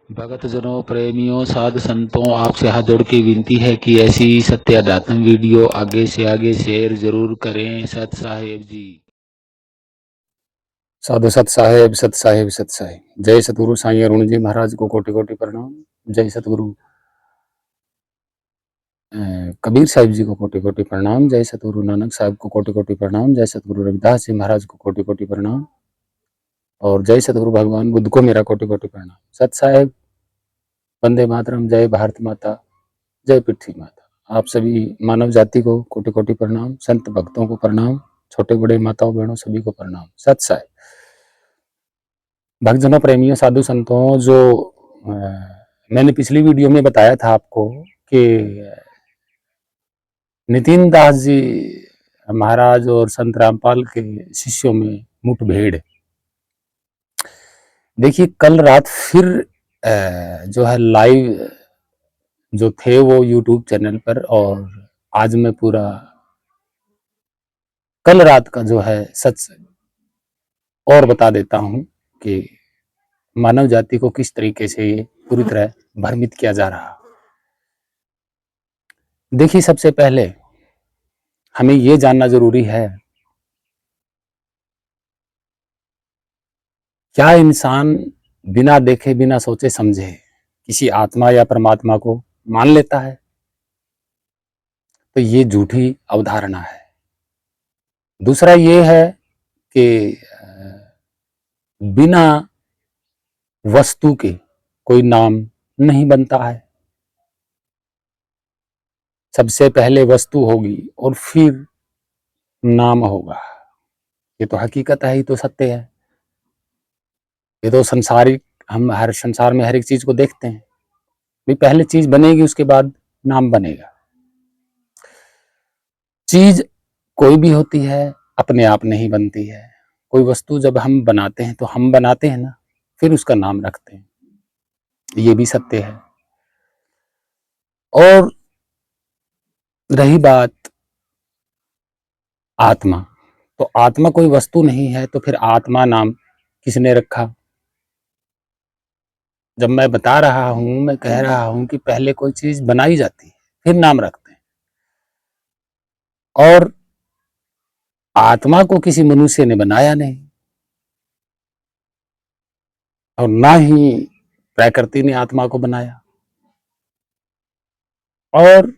भक्तजनों, प्रेमियों, साधु संतों, आपसे हाथ जोड़ के विनती है कि ऐसी सत्य अध्यात्म वीडियो आगे से आगे शेयर जरूर करें। सत साहेब जी। साधु सत साहेब, सत साहेब, सत साहेब। जय सतगुरु साईं अरुण जी महाराज को कोटि कोटि प्रणाम। जय सतगुरु कबीर साहिब जी को कोटि कोटि प्रणाम। जय सतगुरु नानक साहब को कोटि कोटि प्रणाम। जय सतगुरु रविदास जी महाराज को कोटि कोटि प्रणाम। और जय सतगुरु भगवान बुद्ध को मेरा कोटि कोटि प्रणाम। सत साहेब, वंदे मातरम, जय भारत माता, जय पृथ्वी माता। आप सभी मानव जाति को कोटि कोटि प्रणाम। संत भक्तों को प्रणाम। छोटे बड़े माताओं बहनों सभी को प्रणाम। सत साहेब। भक्तजनों, प्रेमियों, साधु संतों, जो मैंने पिछली वीडियो में बताया था आपको कि नितिन दास जी महाराज और संत रामपाल के शिष्यों में मुठभेड़। देखिए, कल रात फिर जो है लाइव जो थे वो यूट्यूब चैनल पर, और आज मैं पूरा कल रात का जो है सच और बता देता हूं कि मानव जाति को किस तरीके से ये पूरी तरह भ्रमित किया जा रहा। देखिए, सबसे पहले हमें ये जानना जरूरी है, क्या इंसान बिना देखे बिना सोचे समझे किसी आत्मा या परमात्मा को मान लेता है? तो ये झूठी अवधारणा है। दूसरा ये है कि बिना वस्तु के कोई नाम नहीं बनता है। सबसे पहले वस्तु होगी और फिर नाम होगा। ये तो हकीकत है, ही तो सत्य है। ये तो संसारिक, हम हर संसार में हर एक चीज को देखते हैं भी, पहले चीज बनेगी उसके बाद नाम बनेगा। चीज कोई भी होती है अपने आप नहीं बनती है। कोई वस्तु जब हम बनाते हैं तो हम बनाते हैं ना, फिर उसका नाम रखते हैं। ये भी सत्य है। और रही बात आत्मा, तो आत्मा कोई वस्तु नहीं है, तो फिर आत्मा नाम किसने रखा? जब मैं बता रहा हूं, मैं कह रहा हूं कि पहले कोई चीज बनाई जाती है फिर नाम रखते हैं। और आत्मा को किसी मनुष्य ने बनाया नहीं, और ना ही प्रकृति ने आत्मा को बनाया। और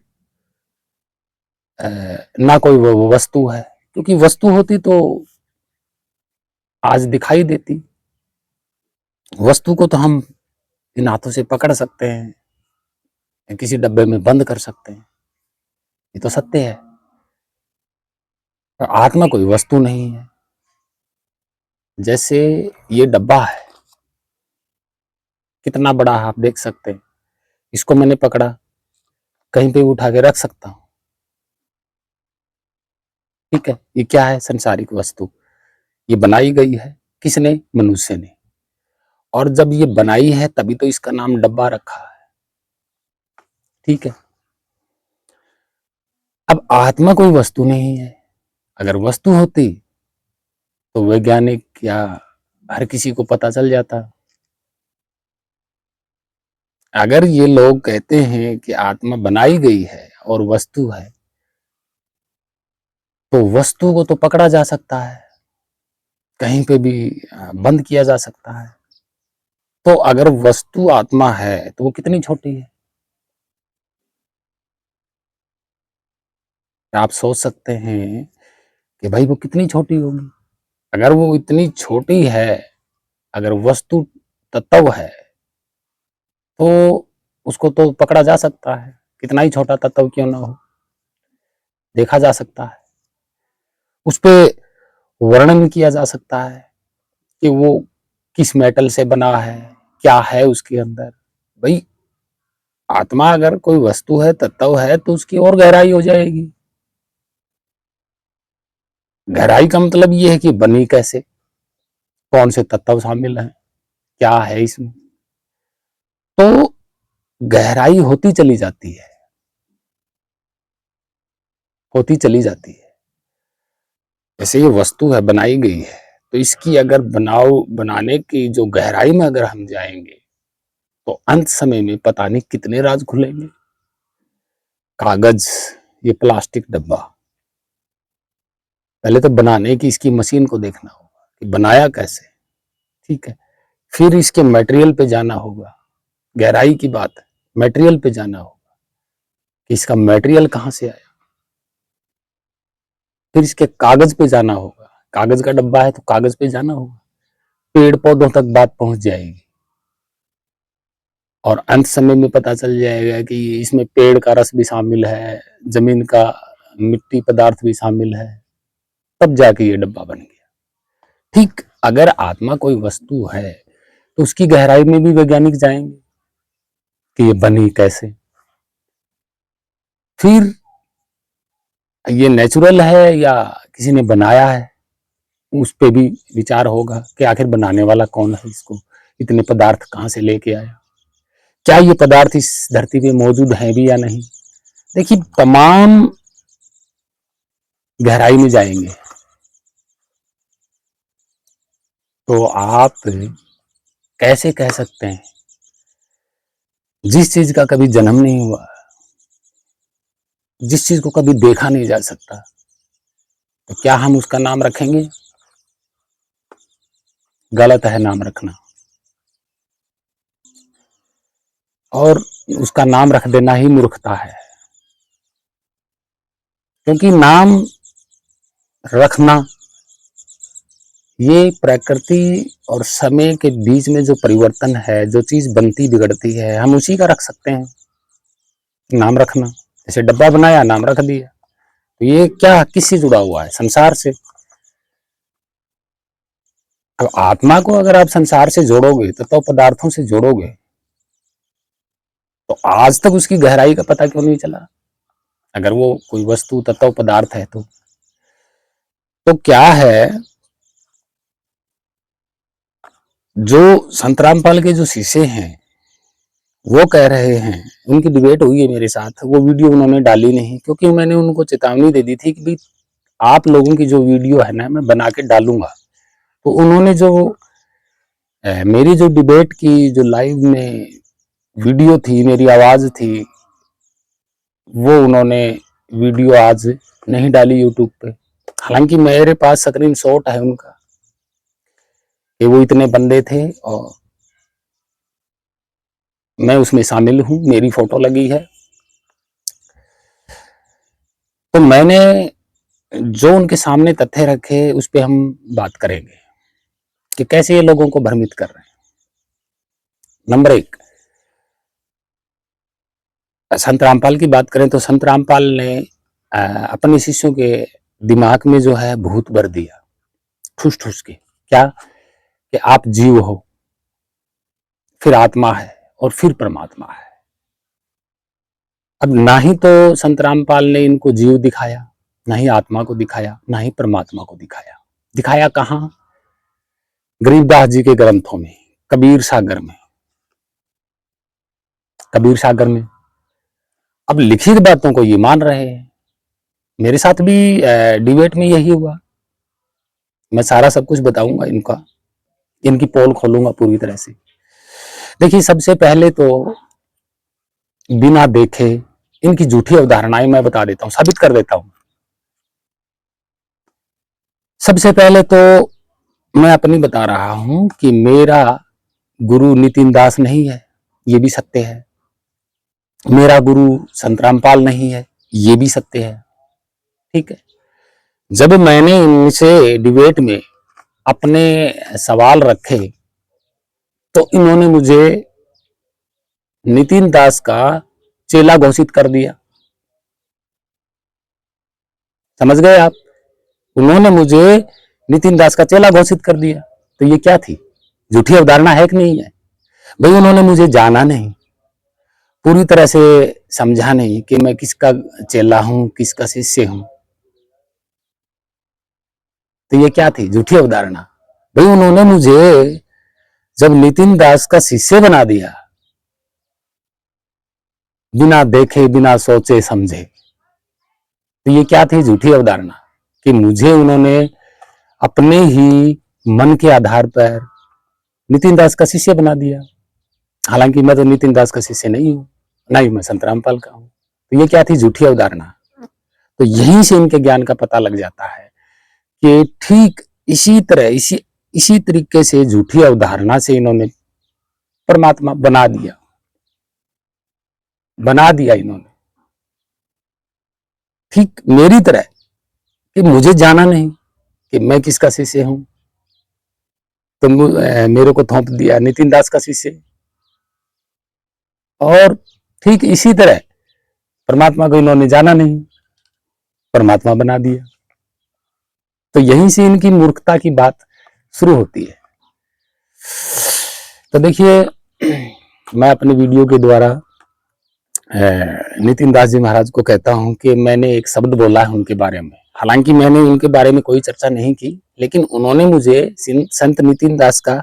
ना कोई वो वस्तु है, क्योंकि वस्तु होती तो आज दिखाई देती। वस्तु को तो हम इन हाथों से पकड़ सकते हैं, किसी डब्बे में बंद कर सकते हैं, ये तो सत्य है। पर आत्मा कोई वस्तु नहीं है। जैसे ये डब्बा है, कितना बड़ा है आप देख सकते हैं। इसको मैंने पकड़ा, कहीं पे उठा के रख सकता हूं, ठीक है। ये क्या है? संसारिक वस्तु। ये बनाई गई है किसने? मनुष्य ने। और जब ये बनाई है तभी तो इसका नाम डब्बा रखा है, ठीक है। अब आत्मा कोई वस्तु नहीं है। अगर वस्तु होती तो वैज्ञानिक या हर किसी को पता चल जाता। अगर ये लोग कहते हैं कि आत्मा बनाई गई है और वस्तु है, तो वस्तु को तो पकड़ा जा सकता है, कहीं पे भी बंद किया जा सकता है। तो अगर वस्तु आत्मा है तो वो कितनी छोटी है? आप सोच सकते हैं कि भाई वो कितनी छोटी होगी। अगर वो इतनी छोटी है, अगर वस्तु तत्व है, तो उसको तो पकड़ा जा सकता है, कितना ही छोटा तत्व क्यों ना हो, देखा जा सकता है। उस पे वर्णन किया जा सकता है कि वो किस मेटल से बना है, क्या है उसके अंदर। भाई, आत्मा अगर कोई वस्तु है, तत्व है, तो उसकी और गहराई हो जाएगी। गहराई का मतलब ये है कि बनी कैसे, कौन से तत्व शामिल हैं, क्या है इसमें, तो गहराई होती चली जाती है, होती चली जाती है। जैसे ये वस्तु है, बनाई गई है, तो इसकी अगर बनाने की जो गहराई में अगर हम जाएंगे तो अंत समय में पता नहीं कितने राज खुलेंगे। कागज, ये प्लास्टिक डब्बा, पहले तो बनाने की इसकी मशीन को देखना होगा कि बनाया कैसे, ठीक है। फिर इसके मटेरियल पे जाना होगा, गहराई की बात है, मटेरियल पे जाना होगा कि इसका मटेरियल कहाँ से आया। फिर इसके कागज पे जाना होगा, कागज का डब्बा है तो कागज पे जाना होगा, पेड़ पौधों तक बात पहुंच जाएगी और अंत समय में पता चल जाएगा कि इसमें पेड़ का रस भी शामिल है, जमीन का मिट्टी पदार्थ भी शामिल है, तब जाके ये डब्बा बन गया। ठीक अगर आत्मा कोई वस्तु है तो उसकी गहराई में भी वैज्ञानिक जाएंगे कि ये बनी कैसे, फिर ये नेचुरल है या किसी ने बनाया है, उस पे भी विचार होगा कि आखिर बनाने वाला कौन है, इसको इतने पदार्थ कहाँ से लेके आया, क्या ये पदार्थ इस धरती पे मौजूद है भी या नहीं। देखिए तमाम गहराई में जाएंगे तो आप कैसे कह सकते हैं जिस चीज का कभी जन्म नहीं हुआ, जिस चीज को कभी देखा नहीं जा सकता, तो क्या हम उसका नाम रखेंगे? गलत है नाम रखना, और उसका नाम रख देना ही मूर्खता है, क्योंकि नाम रखना ये प्रकृति और समय के बीच में जो परिवर्तन है, जो चीज बनती बिगड़ती है, हम उसी का रख सकते हैं नाम रखना। जैसे डब्बा बनाया, नाम रख दिया, तो ये क्या किससे जुड़ा हुआ है? संसार से। अब आत्मा को अगर आप संसार से जोड़ोगे तो पदार्थों से जोड़ोगे, तो आज तक उसकी गहराई का पता क्यों नहीं चला? अगर वो कोई वस्तु तत्व पदार्थ है तो क्या है, जो संत रामपाल के जो शिष्य हैं वो कह रहे हैं, उनकी डिबेट हुई है मेरे साथ, वो वीडियो उन्होंने डाली नहीं, क्योंकि मैंने उनको चेतावनी दे दी थी कि भाई आप लोगों की जो वीडियो है ना मैं बना के डालूंगा। तो उन्होंने जो मेरी जो डिबेट की जो लाइव में वीडियो थी, मेरी आवाज थी, वो उन्होंने वीडियो आज नहीं डाली यूट्यूब पे। हालांकि मेरे पास स्क्रीन शॉट है उनका कि वो इतने बंदे थे और मैं उसमें शामिल हूं, मेरी फोटो लगी है। तो मैंने जो उनके सामने तथ्य रखे उस पर हम बात करेंगे कि कैसे ये लोगों को भ्रमित कर रहे हैं। नंबर एक, संत रामपाल की बात करें तो संत रामपाल ने अपने शिष्यों के दिमाग में जो है भूत भर दिया, ठूस ठूस के। क्या कि आप जीव हो, फिर आत्मा है और फिर परमात्मा है। अब ना ही तो संत रामपाल ने इनको जीव दिखाया, ना ही आत्मा को दिखाया, ना ही परमात्मा को दिखाया। दिखाया कहाँ? गरीबदास जी के ग्रंथों में, कबीर सागर में, कबीर सागर में। अब लिखित बातों को ये मान रहे हैं। मेरे साथ भी डिबेट में यही हुआ। मैं सारा सब कुछ बताऊंगा इनका, इनकी पोल खोलूंगा पूरी तरह से। देखिए सबसे पहले तो बिना देखे इनकी झूठी अवधारणाएं मैं बता देता हूं, साबित कर देता हूं। सबसे पहले तो मैं अपनी बता रहा हूं कि मेरा गुरु नितिन दास नहीं है, ये भी सत्य है। मेरा गुरु संत रामपाल नहीं है, ये भी सत्य है। ठीक है। जब मैंने इनसे डिबेट में अपने सवाल रखे तो इन्होंने मुझे नितिन दास का चेला घोषित कर दिया। समझ गए आप? उन्होंने मुझे नितिन दास का चेला घोषित कर दिया। तो ये क्या थी? झूठी अवधारणा है कि नहीं है? भाई उन्होंने मुझे जाना नहीं, पूरी तरह से समझा नहीं कि मैं किसका चेला हूं, किसका शिष्य हूं। तो ये क्या थी? झूठी अवधारणा। भाई उन्होंने मुझे जब नितिन दास का शिष्य बना दिया, बिना देखे बिना सोचे समझे, तो ये क्या थी? झूठी अवधारणा कि मुझे उन्होंने अपने ही मन के आधार पर नितिन दास का शिष्य बना दिया। हालांकि मैं तो नितिन दास का शिष्य नहीं हूं, ना ही मैं संत रामपाल का हूं। तो ये क्या थी? झूठी अवधारणा। तो यहीं से इनके ज्ञान का पता लग जाता है कि ठीक इसी तरह इसी तरीके से झूठी अवधारणा से इन्होंने परमात्मा बना दिया इन्होंने, ठीक मेरी तरह, कि मुझे जाना नहीं कि मैं किसका शिष्य हूं, तो मेरे को थोप दिया नितिन दास का शिष्य। और ठीक इसी तरह परमात्मा को इन्होंने जाना नहीं, परमात्मा बना दिया। तो यहीं से इनकी मूर्खता की बात शुरू होती है। तो देखिए, मैं अपने वीडियो के द्वारा नितिन दास जी महाराज को कहता हूं कि मैंने एक शब्द बोला है उनके बारे में। हालांकि मैंने उनके बारे में कोई चर्चा नहीं की, लेकिन उन्होंने मुझे संत नितिन दास का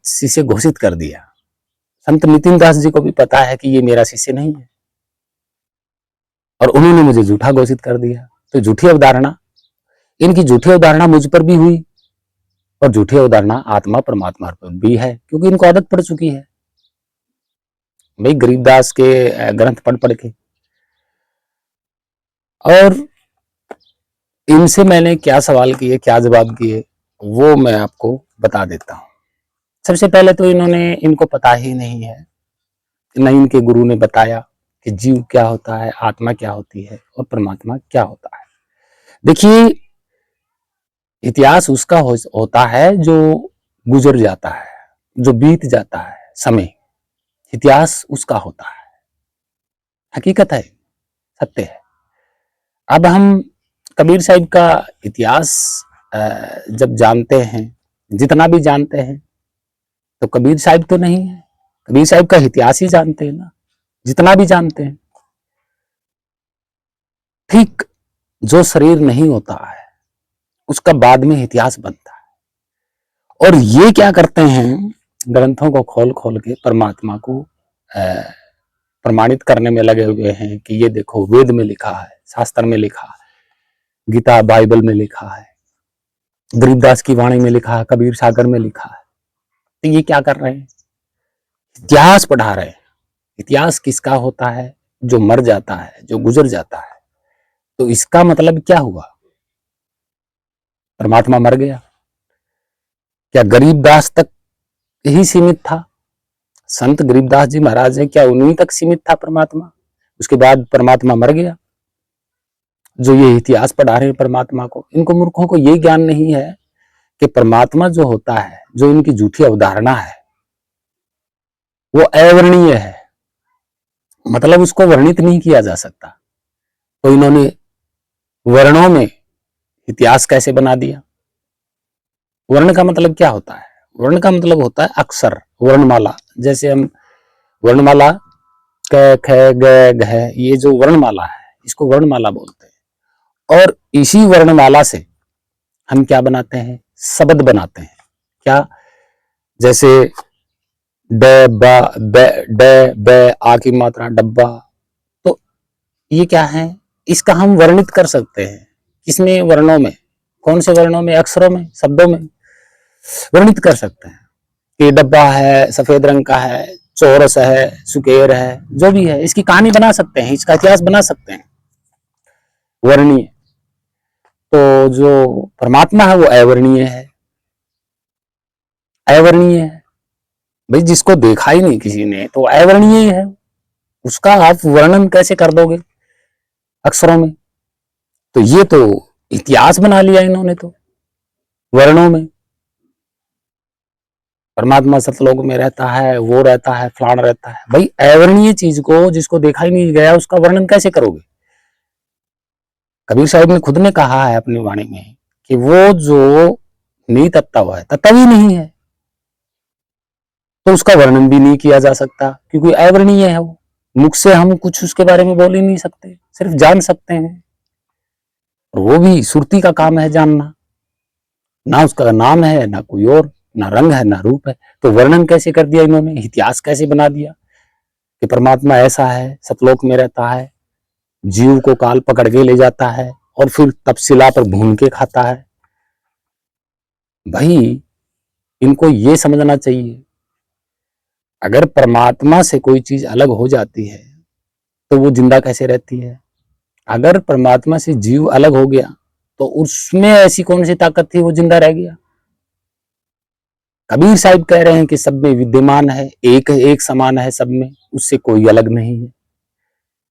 शिष्य घोषित कर दिया। संत नितिन दास जी को भी पता है कि ये मेरा शिष्य नहीं है, और उन्होंने मुझे झूठा घोषित कर दिया। तो झूठी अवधारणा, इनकी झूठी अवधारणा मुझ पर भी हुई, और झूठी अवधारणा आत्मा परमात्मा पर भी है, क्योंकि इनको आदत पड़ चुकी है भाई गरीबदास के ग्रंथ पढ़ के। और इनसे मैंने क्या सवाल किए, क्या जवाब किए, वो मैं आपको बता देता हूं। सबसे पहले तो इनको पता ही नहीं है, न इनके गुरु ने बताया कि जीव क्या होता है, आत्मा क्या होती है, और परमात्मा क्या होता है। देखिए, इतिहास उसका होता है जो गुजर जाता है, जो बीत जाता है समय, इतिहास उसका होता है। हकीकत है, सत्य है। अब हम कबीर साहिब का इतिहास जब जानते हैं, जितना भी जानते हैं, तो कबीर साहिब तो नहीं है, कबीर साहिब का इतिहास ही जानते हैं ना, जितना भी जानते हैं। ठीक जो शरीर नहीं होता है उसका बाद में इतिहास बनता है। और ये क्या करते हैं, ग्रंथों को खोल खोल के परमात्मा को प्रमाणित करने में लगे हुए हैं कि ये देखो वेद में लिखा है, शास्त्र में लिखा है, गीता बाइबल में लिखा है, गरीबदास की वाणी में लिखा है, कबीर सागर में लिखा है। तो ये क्या कर रहे हैं? इतिहास पढ़ा रहे हैं। इतिहास किसका होता है? जो मर जाता है, जो गुजर जाता है। तो इसका मतलब क्या हुआ? परमात्मा मर गया? क्या गरीबदास तक ही सीमित था? संत गरीबदास जी महाराज है, क्या उन्हीं तक सीमित था परमात्मा? उसके बाद परमात्मा मर गया? जो ये इतिहास पढ़ा रहे हैं परमात्मा को, इनको मूर्खों को ये ज्ञान नहीं है कि परमात्मा जो होता है, जो इनकी झूठी अवधारणा है, वो अवर्णीय है, मतलब उसको वर्णित नहीं किया जा सकता। तो इन्होंने वर्णों में इतिहास कैसे बना दिया? वर्ण का मतलब क्या होता है? वर्ण का मतलब होता है अक्षर, वर्णमाला। जैसे हम वर्णमाला क ख ग घ, ये जो वर्णमाला है इसको वर्णमाला बोलते हैं। और इसी वर्णमाला से हम क्या बनाते हैं? शब्द बनाते हैं। क्या? जैसे ड ब ड ब, आ की मात्रा डब्बा। तो ये क्या है? इसका हम वर्णित कर सकते हैं। किसमें? वर्णों में। कौन से वर्णों में? अक्षरों में, शब्दों में वर्णित कर सकते हैं कि डब्बा है, सफेद रंग का है, चौरस है, सुकेर है, जो भी है, इसकी कहानी बना सकते हैं, इसका इतिहास बना सकते हैं, वर्णीय। तो जो परमात्मा है वो अवर्णीय है, अवर्णीय है भाई, जिसको देखा ही नहीं किसी ने तो अवर्णीय है। उसका आप वर्णन कैसे कर दोगे अक्षरों में? तो ये तो इतिहास बना लिया इन्होंने तो वर्णों में। परमात्मा सतलोक में रहता है, वो रहता है, फलाना रहता है। भाई अवर्णीय चीज को, जिसको देखा ही नहीं गया, उसका वर्णन कैसे करोगे? कबीर साहिब ने खुद ने कहा है अपनी वाणी में कि वो जो नहीं तत्व है, तत्व ही नहीं है, तो उसका वर्णन भी नहीं किया जा सकता, क्योंकि अवर्णीय है वो। मुख से हम कुछ उसके बारे में बोल ही नहीं सकते, सिर्फ जान सकते हैं, और वो भी सुरती का काम है जानना। ना उसका नाम है, ना कोई और, ना रंग है ना रूप है। तो वर्णन कैसे कर दिया इन्होंने, इतिहास कैसे बना दिया कि परमात्मा ऐसा है, सतलोक में रहता है, जीव को काल पकड़ के ले जाता है और फिर तपशिला पर भून के खाता है। भाई इनको ये समझना चाहिए, अगर परमात्मा से कोई चीज अलग हो जाती है तो वो जिंदा कैसे रहती है। अगर परमात्मा से जीव अलग हो गया तो उसमें ऐसी कौन सी ताकत थी वो जिंदा रह गया। कबीर साहिब कह रहे हैं कि सब में विद्यमान है, एक समान है सब में, उससे कोई अलग नहीं है।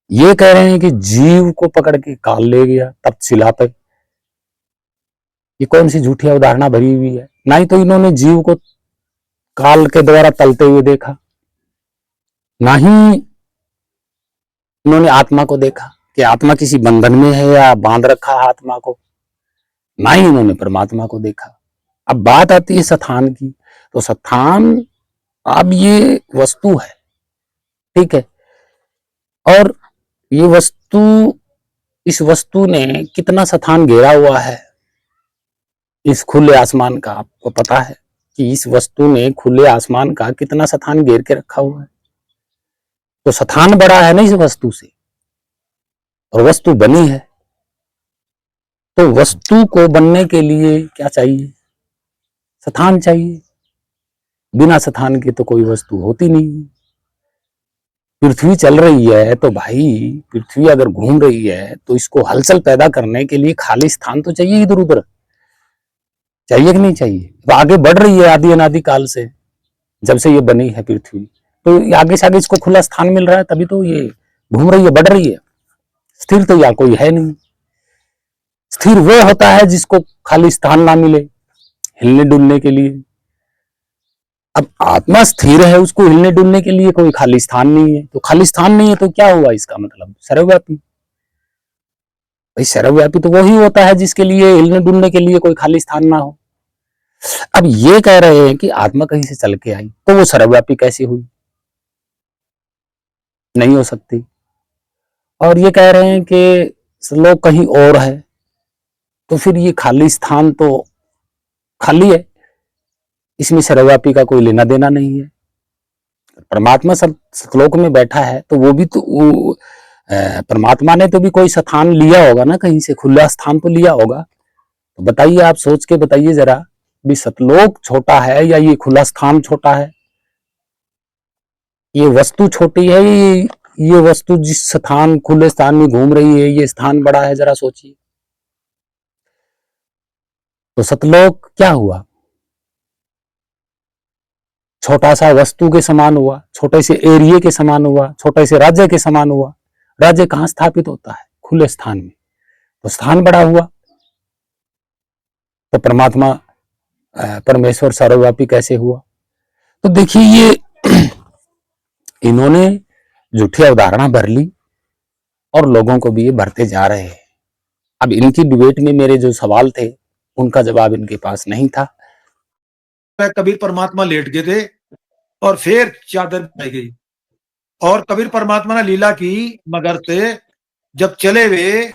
ये कह रहे हैं कि जीव को पकड़ के काल ले गया तपशिला पे। ये कौन सी झूठी अवधारणा भरी हुई है। ना ही तो इन्होंने जीव को काल के द्वारा तलते हुए देखा, ना ही इन्होंने आत्मा को देखा कि आत्मा किसी बंधन में है या बांध रखा है आत्मा को, ना ही इन्होंने परमात्मा को देखा। अब बात आती है स्थान की, तो स्थान अब ये वस्तु है, ठीक है, और ये वस्तु, इस वस्तु ने कितना स्थान घेरा हुआ है इस खुले आसमान का। आपको पता है कि इस वस्तु ने खुले आसमान का कितना स्थान घेर के रखा हुआ है। तो स्थान बड़ा है ना इस वस्तु से, और वस्तु बनी है। तो वस्तु को बनने के लिए क्या चाहिए, स्थान चाहिए। बिना स्थान के तो कोई वस्तु होती नहीं। पृथ्वी चल रही है तो भाई पृथ्वी अगर घूम रही है तो इसको हलचल पैदा करने के लिए खाली स्थान तो चाहिए, इधर उधर चाहिए कि नहीं चाहिए। तो आगे बढ़ रही है आदि अनादि काल से, जब से ये बनी है पृथ्वी, तो आगे से आगे इसको खुला स्थान मिल रहा है, तभी तो ये घूम रही है, बढ़ रही है। स्थिर तो या कोई है नहीं। स्थिर वह होता है जिसको खाली स्थान ना मिले हिलने डुलने के लिए। अब आत्मा स्थिर है, उसको हिलने डुलने के लिए कोई खाली स्थान नहीं है। तो खाली स्थान नहीं है तो क्या हुआ, इसका मतलब सर्वव्यापी। भाई सर्वव्यापी तो वही होता है जिसके लिए हिलने डुलने के लिए कोई खाली स्थान ना हो। अब ये कह रहे हैं कि आत्मा कहीं से चल के आई तो वो सर्वव्यापी कैसे हुई, नहीं हो सकती। और ये कह रहे हैं कि लोग कहीं और है, तो फिर ये खाली स्थान तो खाली है, इसमें सर्वव्यापी का कोई लेना देना नहीं है। परमात्मा सब श्लोक में बैठा है तो वो भी तो परमात्मा ने तो भी कोई स्थान लिया होगा ना, कहीं से खुला स्थान तो लिया होगा। तो बताइए, आप सोच के बताइए जरा, भी सतलोक छोटा है या ये खुला स्थान छोटा है, ये वस्तु छोटी है, ये वस्तु जिस स्थान खुले स्थान में घूम रही है ये स्थान बड़ा है, जरा सोचिए। तो सतलोक क्या हुआ, छोटा सा वस्तु के समान हुआ, छोटे से एरिया के समान हुआ, छोटे से राज्य के समान हुआ। राज्य कहाँ स्थापित होता है, खुले स्थान में, तो स्थान बड़ा हुआ। तो परमात्मा परमेश्वर सर्वव्यापी कैसे हुआ। तो देखिए ये इन्होंने झूठी अवधारणा भर ली और लोगों को भी ये भरते जा रहे हैं। अब इनकी डिबेट में मेरे जो सवाल थे उनका जवाब इनके पास नहीं था। कबीर परमात्मा लेट गए थे और फिर चादर बिछाई गई और कबीर परमात्मा ने लीला की, मगर से जब चले वे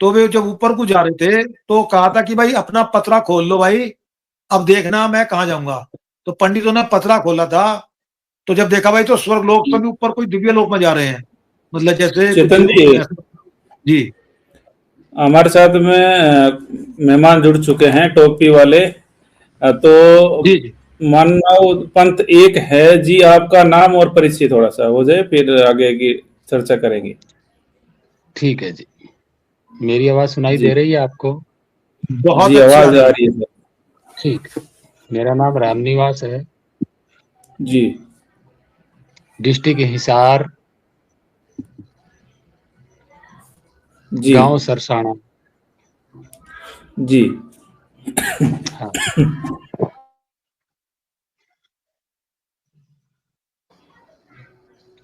तो वे जब ऊपर को जा रहे थे तो कहा था कि भाई अपना पतरा खोल लो भाई, अब देखना मैं कहाँ जाऊंगा। तो पंडितों ने पतरा खोला था, तो जब देखा भाई तो स्वर्ग लोक से भी ऊपर कोई दिव्य लोक में जा रहे हैं। मतलब जैसे चेतन जी हमारे साथ में मेहमान जुड़ चुके हैं टोपी वाले, तो जी जी मानव पंथ एक है जी। आपका नाम और परिचय थोड़ा सा हो जाए, फिर आगे की चर्चा करेंगे। ठीक है जी, मेरी आवाज सुनाई जी। दे रही है आपको? बहुत जी अच्छी आवाज आ रही है सर। ठीक, मेरा नाम रामनिवास है, जी डिस्ट्रिक्ट हिसार, जी गांव सरसाणा। जी हाँ,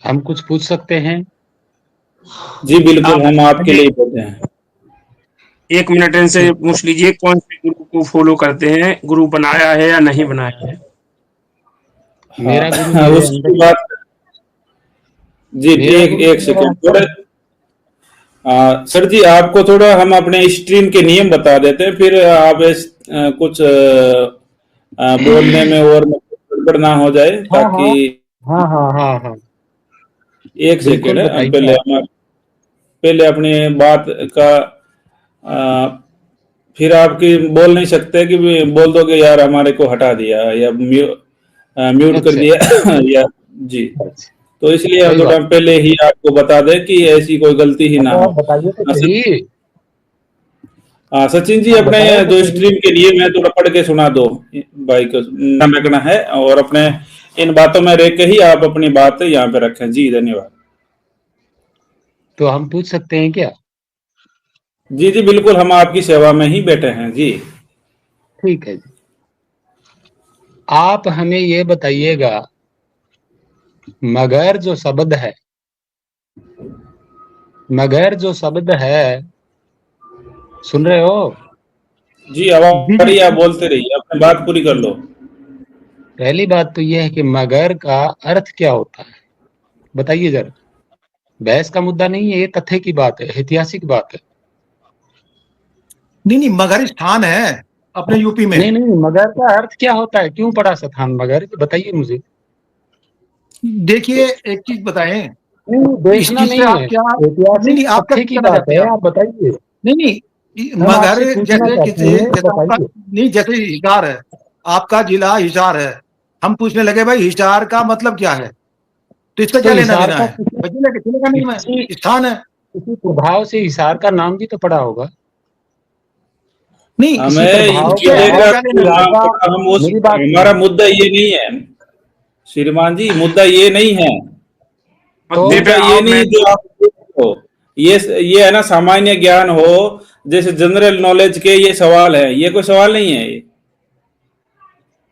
हम कुछ पूछ सकते हैं? जी बिल्कुल, हम आपके लिए बोलते हैं। 1 मिनट इनसे पूछ लीजिए कौन से गुरु को फॉलो करते हैं, गुरु बनाया है या नहीं बनाया है। मेरा गुरु हाँ, मेरे उसकी अंदर बात जी। मेरा एक गुरु एक सेकंड थोड़ा सर जी, आपको थोड़ा हम अपने स्ट्रीम के नियम बता देते हैं, फिर आप कुछ बोलने में और गड़बड़ ना हो जाए, हाँ ताकि हाँ हाँ हाँ हाँ एक बिल्कुल सेकेंड है, बताइए पहले आप। पहले अपनी बात का फिर आपकी बोल नहीं सकते कि भी बोल दोगे यार हमारे को हटा दिया या म्यूट कर अच्छा दिया या जी। अच्छा तो इसलिए हम कोई थोड़ा बात पहले ही आपको बता दें कि ऐसी कोई गलती ही नहीं। ना तो हो। आप बताइए तो हाँ, सही। सचिन जी, आप अपने बताओ तो जो सही। स्ट्रीम के लिए मैं थोड़ा पढ़ के सुना दो भाई को, नाम रखना है और अपने इन बातों में रह के ही आप अपनी बात यहाँ पे रखें जी। धन्यवाद। तो हम पूछ सकते हैं क्या? जी जी बिल्कुल, हम आपकी सेवा में ही बैठे हैं जी। ठीक है जी। आप हमें ये बताइएगा, मगर जो शब्द है, मगर जो शब्द है, सुन रहे हो? जी आवाज जी आ जी। रही है, आप बोलते रहिए, अपनी बात पूरी कर लो। पहली बात तो यह है कि मगर का अर्थ क्या होता है, बताइए जरा। बहस का मुद्दा नहीं है, ये तथ्य की बात है, ऐतिहासिक बात है। नहीं नहीं, मगर स्थान है अपने यूपी में। नहीं नहीं, मगर का अर्थ क्या होता है, क्यों पड़ा स्थान मगर, बताइए मुझे। देखिए एक चीज बताएं, नहीं, इस देखना चीज से नहीं आप है, क्या, नहीं ऐतिहासिक नहीं, आप क्या तथ्य की कहना बात चाहते है, हैं आप? आप बताइए। नहीं नहीं, हम मगर आपसे पूछना जैसे चाहते किसी, हैं, जैसे आपका, बताइए। नहीं जैसे हिसार है, आपका जिला हिसार है, हम पूछने लगे भाई हिसार का मतलब क्या है, तो इसका तो क्या लेना हिसार देना का है? भाई जिले का, जिले का नहीं किसी है, स्थान है। किसी प्रभाव से हिसार का नाम भी तो पड़ा होगा। नहीं, किसी हमें प्रभाव ठीक है, से किले वो का क्या लेना हिसार देना? नाम का, पता, हम उस मेरी बात हमारा सुनिए। मुद्दा ये नहीं है श्रीमान जी, मुद्दा ये नहीं है। तो मुद्दे पे मुद्दा ये आओ। नहीं मैं जो आप हो, ये है ना सामान्य ज्ञान हो, जैसे जनरल नॉलेज के ये सवाल है, ये कोई सवाल नहीं है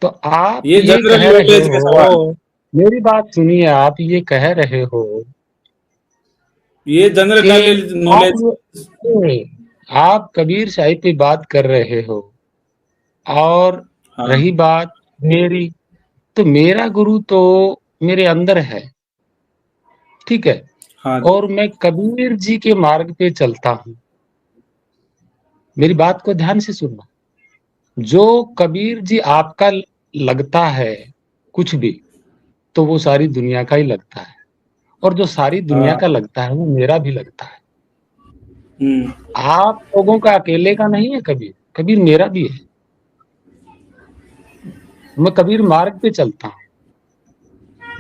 तो आप ये ये जनरल कह रहे नॉलेज के सवाल है। हो, मेरी बात सुनिए, आप ये कह रहे हो ये जनरल कि नॉलेज आप नॉलेज आप कबीर साहिब पे बात कर रहे हो, और हाँ रही बात मेरी, तो मेरा गुरु तो मेरे अंदर है, ठीक है, हाँ जी और मैं कबीर जी के मार्ग पे चलता हूँ। मेरी बात को ध्यान से सुनना। जो कबीर जी आपका लगता है कुछ भी, तो वो सारी दुनिया का ही लगता है, और जो सारी दुनिया हाँ का लगता है वो मेरा भी लगता है। हम्म आप लोगों का अकेले का नहीं है कबीर, कबीर मेरा भी है। मैं कबीर मार्ग पे चलता हूँ।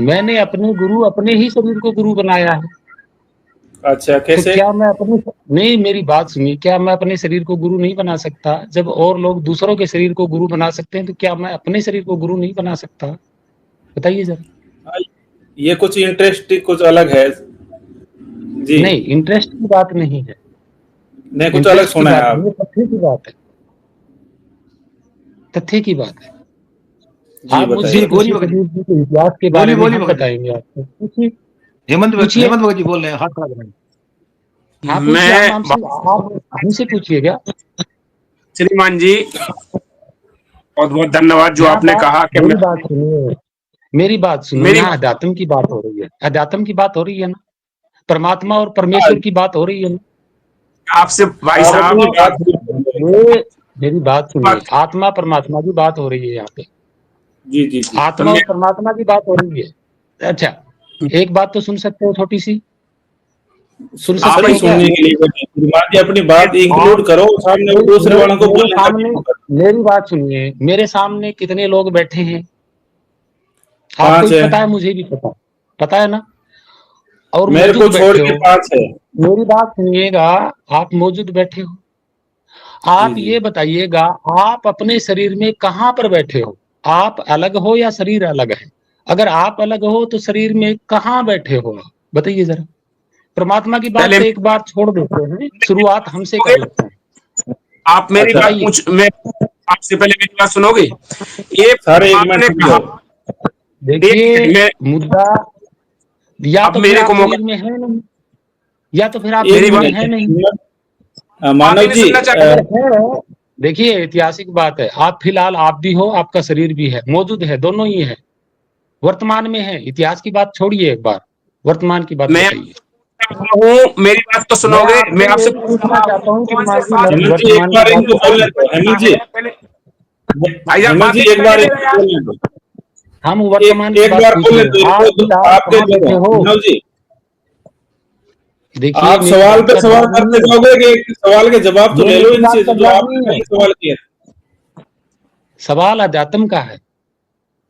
मैंने अपने गुरु, अपने ही शरीर को गुरु बनाया है। अच्छा तो कैसे? क्या मैं अपने, नहीं मेरी बात सुनिए, क्या मैं अपने शरीर को गुरु नहीं बना सकता? जब और लोग दूसरों के शरीर को गुरु बना सकते हैं, तो क्या मैं अपने शरीर को गुरु नहीं बना सकता? बताइए जरा। हाँ, ये कुछ इंटरेस्ट कुछ अलग है जी। नहीं, इंटरेस्ट की बात नहीं है, नहीं कुछ अलग इंटरेस्ट की सुना है बात नहीं आप। है, तथ्य की बात है, तथ्य की बात है। जी आप मुझसे जी बताइए। बोलिए पूछिए भगत जी, कबीर जी के इतिहास के बारे बोलिए में, बोलिए हम भगत जी। बताएंगे आपको। पूछिए हेमंत पूछिए। हेमंत भगत जी बोल रहे हैं, हाथ खड़ा करें। हाँ पूछिए, मैं आप हमसे पूछिएगा। श्रीमान जी, बहुत बहुत धन्यवाद जो यहाँ आपने बात, कहा कि मेरी मैं बात सुनिए, मेरी बात सुनो, मेरी यहाँ अध्यात्म की बात हो रही है, अध्यात्म की बात हो रही है ना, परमात्मा और हाँ, परमेश्वर की बात हो रही है ना। आपसे भाई आप साहब अपनी बात पूरी करें। ये मेरी बात सुनिए, बात आत्मा परमात्मा की बात हो रही है यहाँ पे, जी जी जी आत्मा मैं और परमात्मा की बात हो रही है। अच्छा, एक बात तो सुन सकते हो, छोटी सी सुन सकते आप सभी हो क्या? सुनने के लिए बैठे हैं। श्रीमान जी अपनी बात आप इंक्लूड करो, सामने दूसरे वालों को मेरे बोलने का भी सामने, मौका दो। मेरी बात सुनिए, मेरे सामने कितने लोग बैठे हैं आपको 5 भी है, पता है, मुझे भी पता है ना, और मेरे मौजूद को छोड़ बैठे के हो। 5 है। मेरी बात सुनिएगा, आप मौजूद बैठे हो, जी आप जी ये बताइएगा, आप अपने शरीर में कहाँ पर बैठे हो? आप अलग हो या शरीर अलग है? अगर आप अलग हो तो शरीर में कहाँ बैठे हो आप? बताइए जरा। परमात्मा की बात पहले तो एक बार छोड़ देते हैं, शुरुआत हमसे कर लेते हैं। आप मेरी अच्छा बात बताइए। पूछ, मैं आपसे पहले मेरी बात सुनोगे? ये सारे एक आपने मिनट रुक कहा, जाओ। एक देखिए, मिनट में, मुद्दा, या अब तो फिर मेरे आप को मौका, शरीर में है नहीं, या तो फिर आप एक मेरी शरीर में बात है नहीं। मिनट आप ही मानव नहीं जी सुनना चाहते? अगर है, देखिए ऐतिहासिक बात है, आप फिलहाल आप भी हो, आपका शरीर भी है, मौजूद है, दोनों ही है, वर्तमान में है। इतिहास की बात छोड़िए, एक बार वर्तमान की बात मैं बताइए। हूँ, मेरी बात तो मैं सुनोगे? आपसे मैं आपसे यही पूछ पूछना रहा हूँ चाहता हूँ कि कौन से मान जी, शास्त्र, हेमंत जी एक वर्तमान की बार बात इनको बताइए। बोलने दो। हेमंत जी पहले भाई आप हेमंत जी बातें एक बार करने दे यार। बोलने दो, हम वर्तमान की एक बात बार पूछ बोलने रहे दो हैं। आप इनको, आप आपके कहाँ बैठे हो? विनोद जी देखिए आप मेरी सवाल बात पे का सवाल जवाब करते नहीं है। जाओगे कि एक सवाल के जवाब तो ये ले लो मेरी बात इनसे का जो जवाब आपने नहीं है। पहले सवाल किया। सवाल अध्यात्म का है।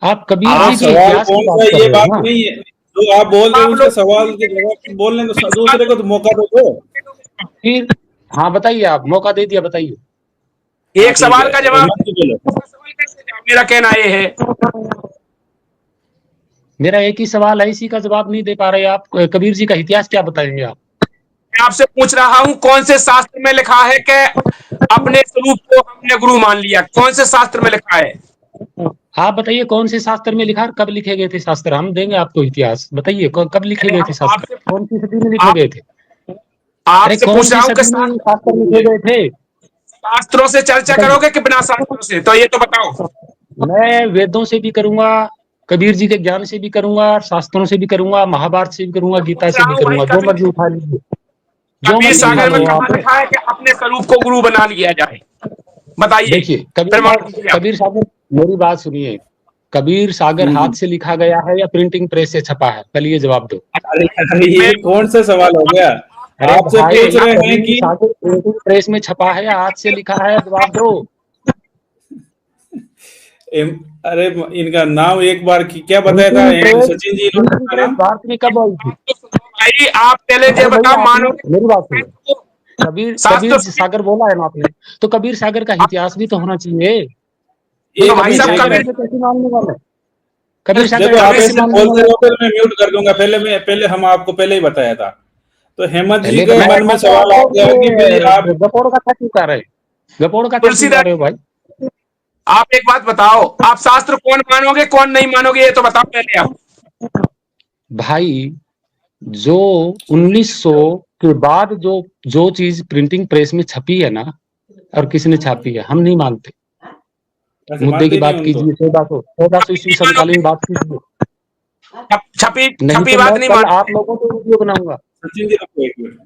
आप कबीर अरे जी के सवाल इतिहास की कौन सा बात है कर ये रहे बात हो ना? नहीं है, जो आप बोल रहे हो आप उसके लोग सवाल के जवाब बोलने दो, दूसरे को तो मौका दो। फिर हाँ बताइए, आप मौका दे दिया, बताइए। हाँ एक ठीक सवाल है, का जवाब हेमंत जी बोलो। सवाल कैसे जवाब? मेरा कहना ये है, मेरा एक ही सवाल है, इसी का जवाब नहीं दे पा रहे आप। कबीर जी का इतिहास क्या बताएंगे आप? मैं आपसे पूछ रहा हूं कौन से शास्त्र में लिखा है कि अपने स्वरूप को हमने गुरु मान लिया? कौन से शास्त्र में लिखा है? आप बताइए कौन से शास्त्र में लिखा, कब लिखे गए थे शास्त्र? हम देंगे आपको इतिहास। बताइए कब लिखे अरे गए थे हम शास्त्र, आपसे कौन सी सदी में लिखे आप गए थे? अरे आपसे कौन पूछ सी रहा हूं कि सदी में शास्त्र लिखे गए थे? शास्त्रों से चर्चा बताइए। करोगे कि बिना शास्त्रों से? तो ये तो बताओ। मैं वेदों से भी करूंगा, कबीर जी के ज्ञान से भी करूंगा, शास्त्रों से भी करूंगा, महाभारत से भी करूंगा, गीता पूछ से रहा भी हूं भाई, करूंगा। जो मर्जी उठा लीजिए, जो कबीर मर्जी उठा सागर में लो कहाँ आप। लिखा है कि अपने स्वरूप को गुरु बना लिया जाए? बताइए, देखिए प्रमाण दीजिए आप। कबीर सागर, मेरी बात सुनिए। कबीर सागर हाथ से लिखा गया है या प्रिंटिंग प्रेस से छपा है? पहले ये जवाब दो। अरे अरे मैं ये कौन सा सवाल हो गया? अरे आपसे भाई, पूछ रहे हैं कबीर कि सागर प्रिंटिंग प्रेस में छपा है या हाथ से लिखा है? जवाब दो। अरे इनका नाम एक बार क्या बताया था सचिन जी इन्होंने प्रिंटिंग अपना प्रेस नाम? भारत में कब आई थी? आप तो सुनो भाई, आप पहले ये अरे भाई बताओ, आपने मानोगे मेरी बात सुनो। कबीर शास्त्र कबीर सागर बोला है ना आपने, तो कबीर सागर का इतिहास भी तो होना चाहिए। तो नहीं, एक भाई कबीर मिनट साहब एक सागर कबीर मिनट ऐसे कैसे मानने वाले? कबीर सागर देखो आप ऐसे कबीर कैसे ऐसे मानने बोलते वाले? रहो फिर मैं म्यूट कर दूंगा। पहले हम आपको पहले ही बताया था। तो हेमंत जी पहले के बताया मन था में तो सवाल आ आप गया कि भाई आप लोग गपोड़ का क्या चीज रहे? गपोड़ का क्या चीज तुलसीदास, रहे हो भाई? आप एक बात बताओ, आप शास्त्र कौन मानोगे कौन नहीं मानोगे, ये तो बताओ पहले आप। भाई जो 1900 के बाद जो जो चीज प्रिंटिंग प्रेस में छपी है ना, और किसने छापी है, हम नहीं मानते। ऐसे मुद्दे मानते की ही नहीं बात उनको। कीजिए, 1400 छपी ईस्वी नहीं मानोगे? समकालीन बात कीजिए। छपी नहीं छपी तो बात मैं नहीं कल आप मानोगे? लोगों पे वीडियो बनाऊंगा। सचिन जी आपको एक मिनट।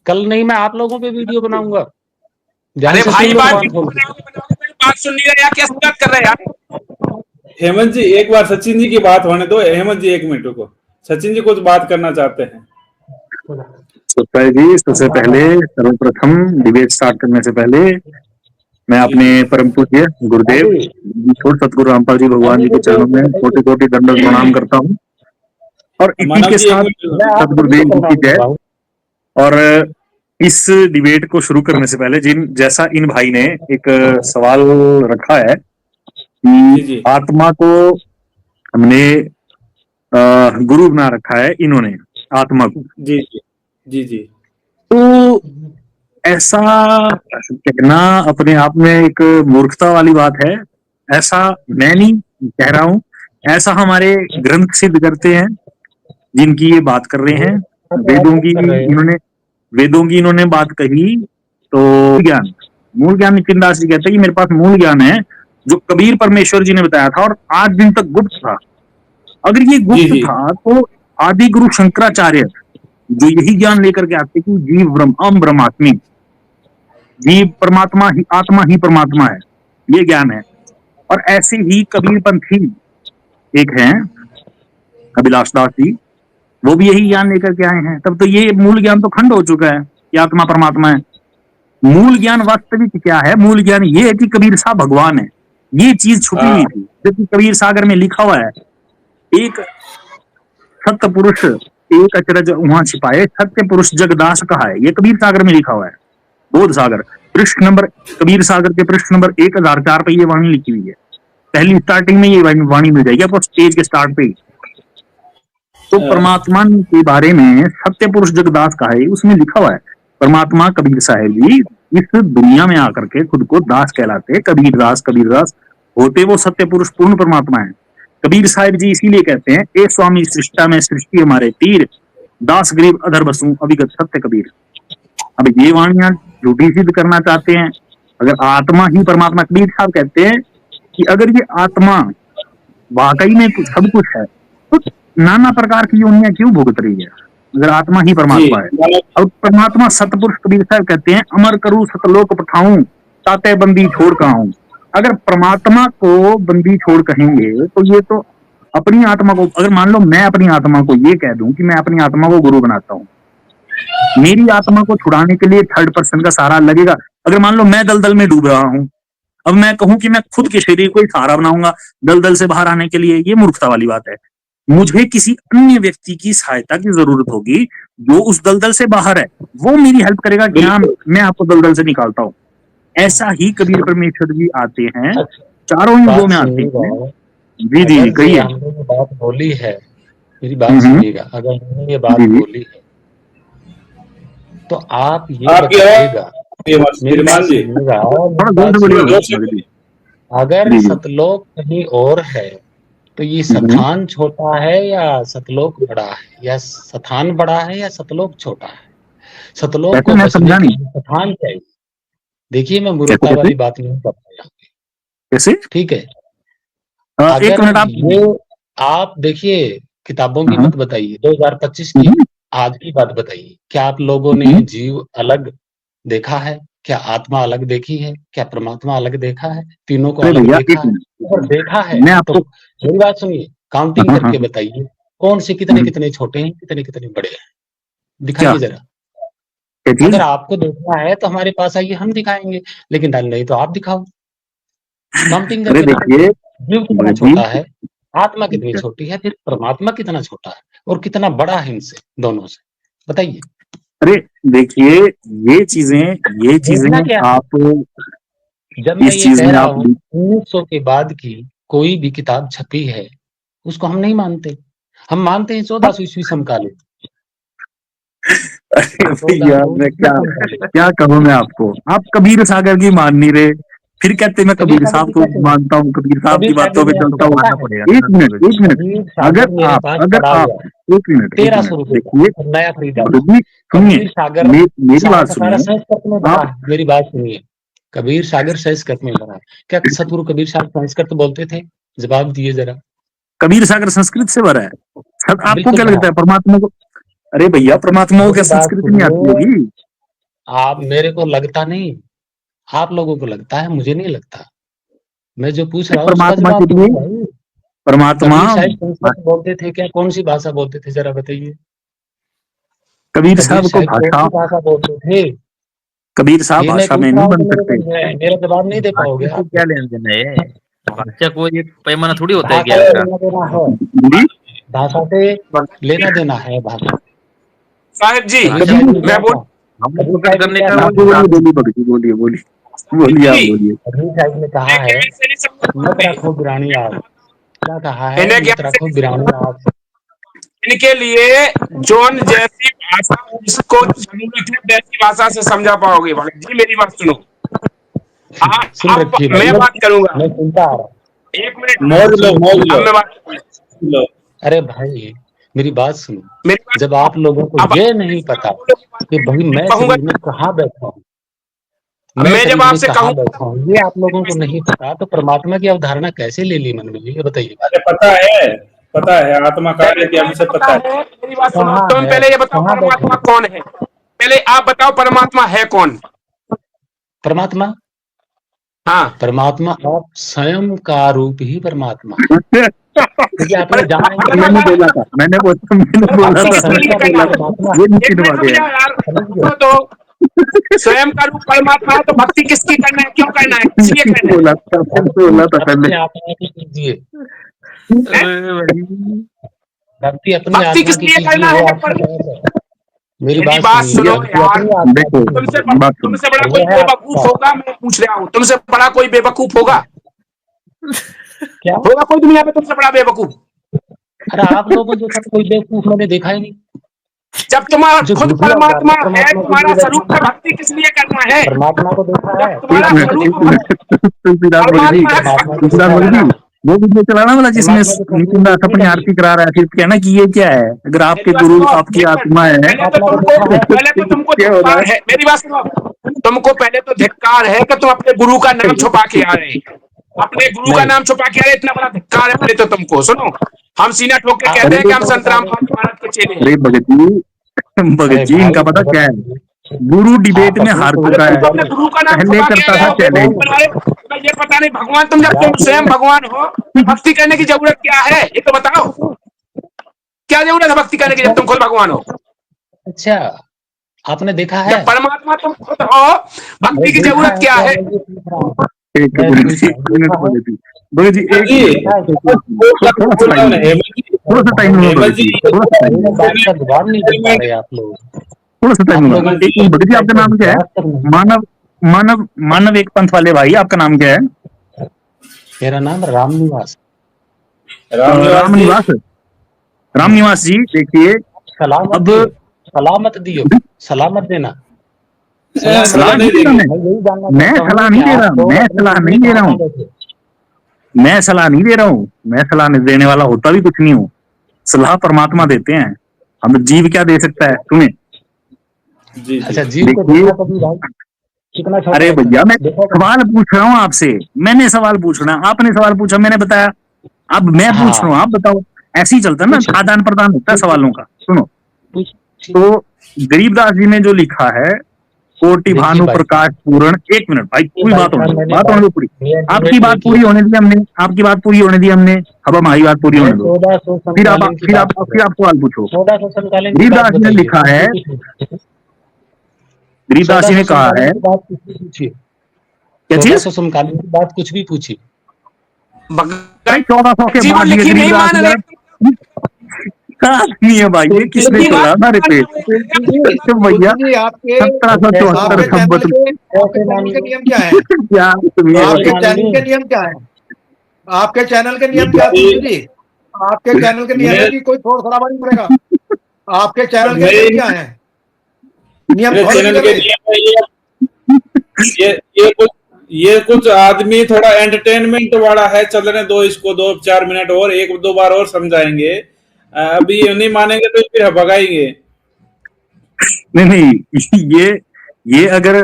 कल नहीं, मैं आप लोगों पे वीडियो बनाऊंगा। ध्यान अरे से सुन भाई, लो बात कान खोल के। बनाओगे, मेरी बात सुन नहीं रहे यार, कैसे बात कर रहे हैं यार? हेमंत जी एक बार सचिन जी की बात होने दो। हेमंत जी एक मिनट रुको, सचिन जी कुछ बात करना चाहते हैं। सुखपाल जी, सबसे पहले सर्वप्रथम डिबेट स्टार्ट करने से पहले मैं जी अपने जी परम पूज्य गुरुदेव छोट सतगुरु रामपाल जी भगवान जी के चरणों में कोटि कोटि दंडवत प्रणाम करता हूँ। और इसी मानव के जी एक साथ मिनट। मैं आप सभी सदगुरुदेव को जी की प्रणाम कर जय। रहा हूँ। और इस डिबेट को शुरू करने से पहले जैसा इन भाई ने एक सवाल रखा है जी कि जी आत्मा को हमने गुरु बना रखा है, इन्होंने आत्मा को। जी जी जी जी तो ऐसा कहना अपने आप में एक मूर्खता वाली बात है। ऐसा मैं नहीं कह रहा हूं, ऐसा हमारे ग्रंथ सिद्ध करते हैं जिनकी ये बात कर रहे हैं। आप सब कर रहे हो। वेदों की इन्होंने बात कही। तो मूल ज्ञान नितिन दास जी कहते हैं कि मेरे पास मूल ज्ञान है जो कबीर परमेश्वर जी ने बताया था और आज दिन तक गुप्त था। अगर ये जी गुप्त जी था तो आदि गुरु शंकराचार्य जो यही ज्ञान लेकर के आते कि जीव ब्रह्म ब्रह्मात्मी, जीव परमात्मा ही, आत्मा ही परमात्मा है, ये ज्ञान है। और ऐसे ही कबीर पंथी एक हैं अभिलाष दास जी, वो भी यही ज्ञान लेकर के आए हैं। तब तो ये मूल ज्ञान तो खंड हो चुका है कि आत्मा परमात्मा है। मूल ज्ञान वास्तविक क्या है? मूल ज्ञान ये है कि कबीर साहब भगवान है। ये चीज छुपी हुई थी, जबकि कबीर सागर में लिखा हुआ है एक सत्य पुरुष एक अचरज वहां छिपाए, सत्य पुरुष जगदास कहा है। ये कबीर सागर में लिखा हुआ है। बोध सागर पृष्ठ नंबर, कबीर सागर के पृष्ठ नंबर 1004 पे ये वाणी लिखी हुई है। पहली स्टार्टिंग में ये वाणी मिल जाएगी आपको, स्टेज के स्टार्ट पे ही। तो परमात्मा के बारे में सत्य पुरुष जगदास का है, उसमें लिखा हुआ है परमात्मा कबीर साहब जी इस दुनिया में आकर के खुद को दास कहलाते, कबीर दास होते वो सत्य पुरुष पूर्ण परमात्मा है। कबीर साहब जी इसीलिए कहते हैं, ए स्वामी सृष्टा में सृष्टि हमारे तीर, दास गरीब अधर बसू अभिगत सत्य कबीर। अब ये वाणियां झूठी सिद्ध करना चाहते हैं। अगर आत्मा ही परमात्मा, कबीर साहब कहते हैं कि अगर ये आत्मा वाकई में सब कुछ है तो नाना प्रकार की योनियां क्यों भुगत रही है, अगर आत्मा ही परमात्मा है। अब परमात्मा सतपुरुष कबीर साहब कहते हैं, अमर करूं सतलोक पठाऊं, ताते बंदी छोड़ कहाऊं। अगर परमात्मा को बंदी छोड़ कहेंगे तो ये तो अपनी आत्मा को, अगर मान लो मैं अपनी आत्मा को ये कह दूं कि मैं अपनी आत्मा को गुरु बनाता हूं, मेरी आत्मा को छुड़ाने के लिए थर्ड पर्सन का सहारा लगेगा। अगर मान लो मैं दलदल में डूब रहा हूं, अब मैं कहूं कि मैं खुद के शरीर को ही सहारा बनाऊंगा दलदल से बाहर आने के लिए, ये मूर्खता वाली बात है। मुझे किसी अन्य व्यक्ति की सहायता की जरूरत होगी जो उस दलदल से बाहर है, वो मेरी हेल्प करेगा कि हाँ मैं आपको दलदल से निकालता हूँ। ऐसा ही कबीर परमेश्वर जी आते हैं, चारों युगों में आते हैं। जी जी अगर कहिए। ये हमने ये बात बोली है, मेरी बात हम्म। सुनिएगा, अगर हमने ये बात जी, जी। बोली है तो आप ये आपकी बताइएगा, आवाज मेरी बात श्रीमान जी सुनिएगा, थोड़ा मेरी जोर बात से बोलिए सुनिएगा। भगत जी। अगर जी, जी। सतलोक कहीं और है तो ये सथान छोटा है या सतलोक बड़ा है, या सथान बड़ा है या सतलोक छोटा है? सतलोक कैसे, को मैं बचने समझा के नहीं। लिए सथान चाहिए। देखिए मैं कैसे मूर्खता कैसे वाली बात नहीं करता यहाँ पे, कैसे? ठीक है? एक अगर मिनट आप। ये आप देखिए, किताबों की हाँ, मत बताइए, 2025 की हम्म, आज की बात बताइए। क्या आप लोगों ने हम्म। जीव अलग देखा है? क्या आत्मा अलग देखी है? क्या परमात्मा अलग देखा है? तीनों को अरे अलग भैया देखा एक है? मिनट, अगर देखा है मैं तो आपको। मेरी बात सुनिए, काउंटिंग हाँ, हाँ, करके बताइए कौन से कितने हम्म। कितने छोटे हैं, कितने कितने बड़े हैं, क्या दिखाइए जरा। क्या चीज? अगर आपको देखना है तो हमारे पास आइए, हम दिखाएंगे, लेकिन नहीं तो आप दिखाओ, काउंटिंग अरे करके बताइए। देखिए जीव कितना भगत छोटा जी, है, आत्मा कितनी छोटी है, फिर परमात्मा कितना छोटा है और कितना बड़ा है इनसे दोनों से, बताइए। अरे देखिए ये चीजें देखना क्या है? आप जब मैं इस ये चीज कह में रहा आप। हूँ 1900 के बाद की कोई भी किताब छपी है उसको हम नहीं मानते, हम मानते हैं 1400 ईस्वी समकालीन। अरे भैया 1400 मैं ईस्वी समकालीन। क्या कहूँ मैं आपको, आप कबीर सागर की मान नहीं रहे, फिर कहते मैं कबीर कबीर सागर साहब की को कैसे नहीं? मानता हूँ, कबीर साहब की कबीर सागर बातों पे मेरे चलता आपको हूँ। पता है? एक मिनट एक मिनट, कबीर सागर मेरे अगर पास आप पड़ा एक हुआ है मिनट एक 1300 मिनट रुपए देखिए का नया खरीदा हुआ। भगत जी सुनिए, कबीर सागर मेरी सारा बात का सारा सुनिए संस्कृत में भरा आप। है। मेरी बात सुनिए, कबीर सागर संस्कृत में भरा है। क्या सतगुरु कबीर साहब संस्कृत बोलते थे? जवाब दिए जरा। कबीर सागर संस्कृत से भरा है। आपको बिल्कुल क्या भरा लगता है। है परमात्मा को? अरे भैया परमात्मा को क्या मेरी बात संस्कृत नहीं आती सुनिए, होगी? आप, मेरे को लगता नहीं, आप लोगों को लगता है, मुझे नहीं लगता। मैं जो पूछ रहा हूँ उसका परमात्मा के जवाब दो लिए भाई। परमात्मा, कबीर साहब संस्कृत बोलते थे क्या? कौन सी भाषा बोलते थे जरा बताइए। कबीर कबीर साहब को साहब कौन भाषा, सी भाषा बोलते थे? कबीर साहब ये मैं भाषा पूछ में रहा नहीं हूँ बन तो सकते। मेरा जवाब नहीं दे पाओगे भाषा से आप। क्या लेना देना है? भाषा को एक पैमाना थोड़ी होता है भाषा ज्ञान से का। लेना देना है, जी भाषा से लेना देना है भाषा। साहिब जी कबीर कभी साहब भी ने मैं क्या बोल था? हम कबीर प्रकट साहब ने करने क्या का था? आप वो बोलिए बोलिए भगत जी, बोलिए बोलिए बोलिए, आप जी बोलिए। कबीर साहब ने कहा है, इन्हें से नहीं समझ मत पाते। रखो बिरानी आग। क्या कहा है? इन्हें मत ज्ञान से रखो नहीं बिरानी समझ, आग। इनके लिए जोन जैसी भाषा जिसको जरूरत है वैसी भाषा से समझा पाओगे। भाई जी मेरी बात सुनो। सुन अब रखिए मैं भाई, बात करूंगा, मैं सुनता आ रहा हूँ। एक मिनट, मौज लो मौज अब लो मैं बात, लो। अरे भाई मेरी बात सुनो, मेरी बात जब सुनो। आप लोगों को अब ये नहीं पता कि भाई मैं कहूंगा, शरीर में कहाँ बैठा हूँ, मैं मैं जब शरीर में आपसे कहाँ कहूंगा बैठा हूँ, ये आप लोगों को नहीं पता, तो परमात्मा की अवधारणा कैसे ले ली मन में, ये बताइए भाई। अरे पता है आत्मा कहाँ है क्या मुझे पता है। मेरी बात सुनो, कहाँ तुम है, पहले ये बताओ कहाँ बैठे परमात्मा हैं? कौन है। पहले आप बताओ परमात्मा है कौन। परमात्मा, हाँ, परमात्मा आप स्वयं का रूप ही परमात्मा है, क्योंकि आपने जाना ही नहीं। मैंने बोला था, मैंने बोला भक्ति आपका था, किसके स्वयं लिए का करना रूप है? परमात्मा ये है, एक निश्चित मिनट बात रुक है। जाओ यार, समझ गए? तो स्वयं का रूप परमात्मा है तो भक्ति किसकी करना है, क्यों करना है, किस लिए करना है? बोला था, मैंने भक्ति बोला था पहले। अपने आत्मा की कीजिए, अरे भाई भक्ति अपनी भक्ति आत्मा किस की लिए कीजिए, करना वो है आपकी जान है। मेरी मेरी बात बात सुनिए, सुनो भक्ति यार, अपनी आत्मा देखो की कीजिए, बात सुनो, तुमसे बड़ा और कोई वो है बेवकूफ आपका। होगा, मैं पूछ रहा हूँ, तुमसे बड़ा कोई बेवकूफ होगा? क्या? होगा कोई दुनिया में तुमसे बड़ा बेवकूफ? अरे आप लोगों जैसा तो कोई बेवकूफ मैंने देखा ही नहीं, जब तुम्हारा जो खुद झूठी परमात्मा अवधारणा है, परमात्मा के तुम्हारा लिए बैठा स्वरूप है। तो भक्ति किस लिए करना है? परमात्मा को देखा जब है, तुम्हारा एक स्वरूप मिनट तुलसीदास भगत जी, परमात्मा है तो परमात्मा भक्ति को किस तुलसीदास देखा लिए भगत है, करना जी, है? वो वीडियो चलाना वाला जिसमें परमात्मा की तस्वीर नितिन दास देखी अपनी कभी? आरती करा रहा है, फिर कहना कि ये क्या है, अगर मेरी आपके बात गुरु सुनो, आपकी एक मिनट, आत्मा है परमात्मा को देखा है। पहले तो तुमको क्या हो रहा धिक्कार है, मेरी बात सुनो, तुमको पहले तो धिक्कार है कि तुम अपने गुरु का नाम छुपा के आ रहे हैं, अपने गुरु का नहीं, नाम छुपा के आ रहे, इतना बड़ा धिक्कार है पहले तो तुमको। सुनो, हम सीना ठोक के आप कहते हैं कि ये हम तो संत बता दो। रामपाल महाराज के चेले हैं। अरे भगत अरे जी, इनका भाई पता क्या है, गुरु डिबेट में हार चुका है, तुमने गुरु का नाम पहले छुपा करता के था चैलेंज। मैं ये पता नहीं भगवान, तुम जब तुम स्वयं भगवान हो, भक्ति करने की जरूरत क्या है ये तो बताओ। क्या जरूरत है भक्ति करने की जब तुम खुद भगवान हो? अच्छा, आपने देखा है? जब परमात्मा तुम खुद हो, भक्ति की जरूरत क्या है? एक भगत जी एक जी, थोड़ा सा टाइम लो भगत जी, थोड़ा सा टाइम लो, बात का जवाब नहीं दे पा रहे आप लोग। थोड़ा सा टाइम लो। आप लोग एक मिनट भगत जी, आपका नाम क्या है? मानव मानव मानव एक पंथ वाले भाई, आपका नाम क्या है? मेरा नाम रामनिवास। रामनिवास। रामनिवास जी देखिए, सलामत अब दियो, सलामत दियो, सलामत देना। सलाह नहीं दे रहा मैं सलाह नहीं दे रहा, मैं सलाह नहीं दे रहा हूँ, मैं सलाह नहीं दे रहा हूँ, मैं सलाह नहीं देने वाला होता भी कुछ नहीं हूँ। सलाह परमात्मा देते हैं, हम जीव क्या दे सकता है तुम्हें? जी अच्छा, जी जीव को देखिए, देखा कभी भाई? कितना छोटा अरे होता है? भैया मैं देखा कभी? सवाल पूछ रहा हूँ आपसे, मैंने सवाल पूछना, आपने सवाल पूछा, मैंने बताया, अब मैं पूछ रहा हूँ, आप बताओ। ऐसे ही चलता है ना, आदान प्रदान होता है सवालों का। सुनो, तो गरीबदास जी ने जो लिखा है, कोटि देखिए भानु भाई, प्रकाश पूर्ण, एक मिनट भाई, पूरी भाई बात होने साहब, दो, मैंने बात होने दो पूरी, बात आपकी बात पूरी होने दी हमने, आपकी बात पूरी होने दी हमने, अब हमारी बात पूरी होने दो, 1400 फिर आप समकालीन की फिर बात आप कर फिर रहे आप सवाल पूछो। हैं। 1400 समकालीन की बात गरीबदास जी ने बताइए। लिखा है, गरीबदास जी ने 1400 कहा है, समकालीन की बात कुछ भी पूछिए, क्या चीज? 1400 समकालीन की बात कुछ भी पूछिए। भाई 1400 के जीवन बाद ये लिखी नहीं गरीबदास मान जी रहे। आदमी है भाई, ये किसने लिखी छोड़ा बात हमारे पे? तो भैया जी, आपके 1774 आपके चैनल संबत के आपके चैनल के नियम क्या है? क्या तुम्हें आपके मान चैनल ली। के नियम क्या है? आपके चैनल के नियम क्या है तुलसी जी? आपके चैनल के नियम है कि कोई थोड़ा सराबा नहीं करेगा? आपके चैनल के नियम क्या है? नियम मेरे फॉलो नहीं चैनल कर के रहे? नियम है ये कुछ आदमी थोड़ा एंटरटेनमेंट वाला है, चलने दो इसको, 2-4 मिनट और, 1-2 बार और समझाएंगे। अभी ये नहीं मानेंगे तो फिर भगाएंगे। नहीं, ये अगर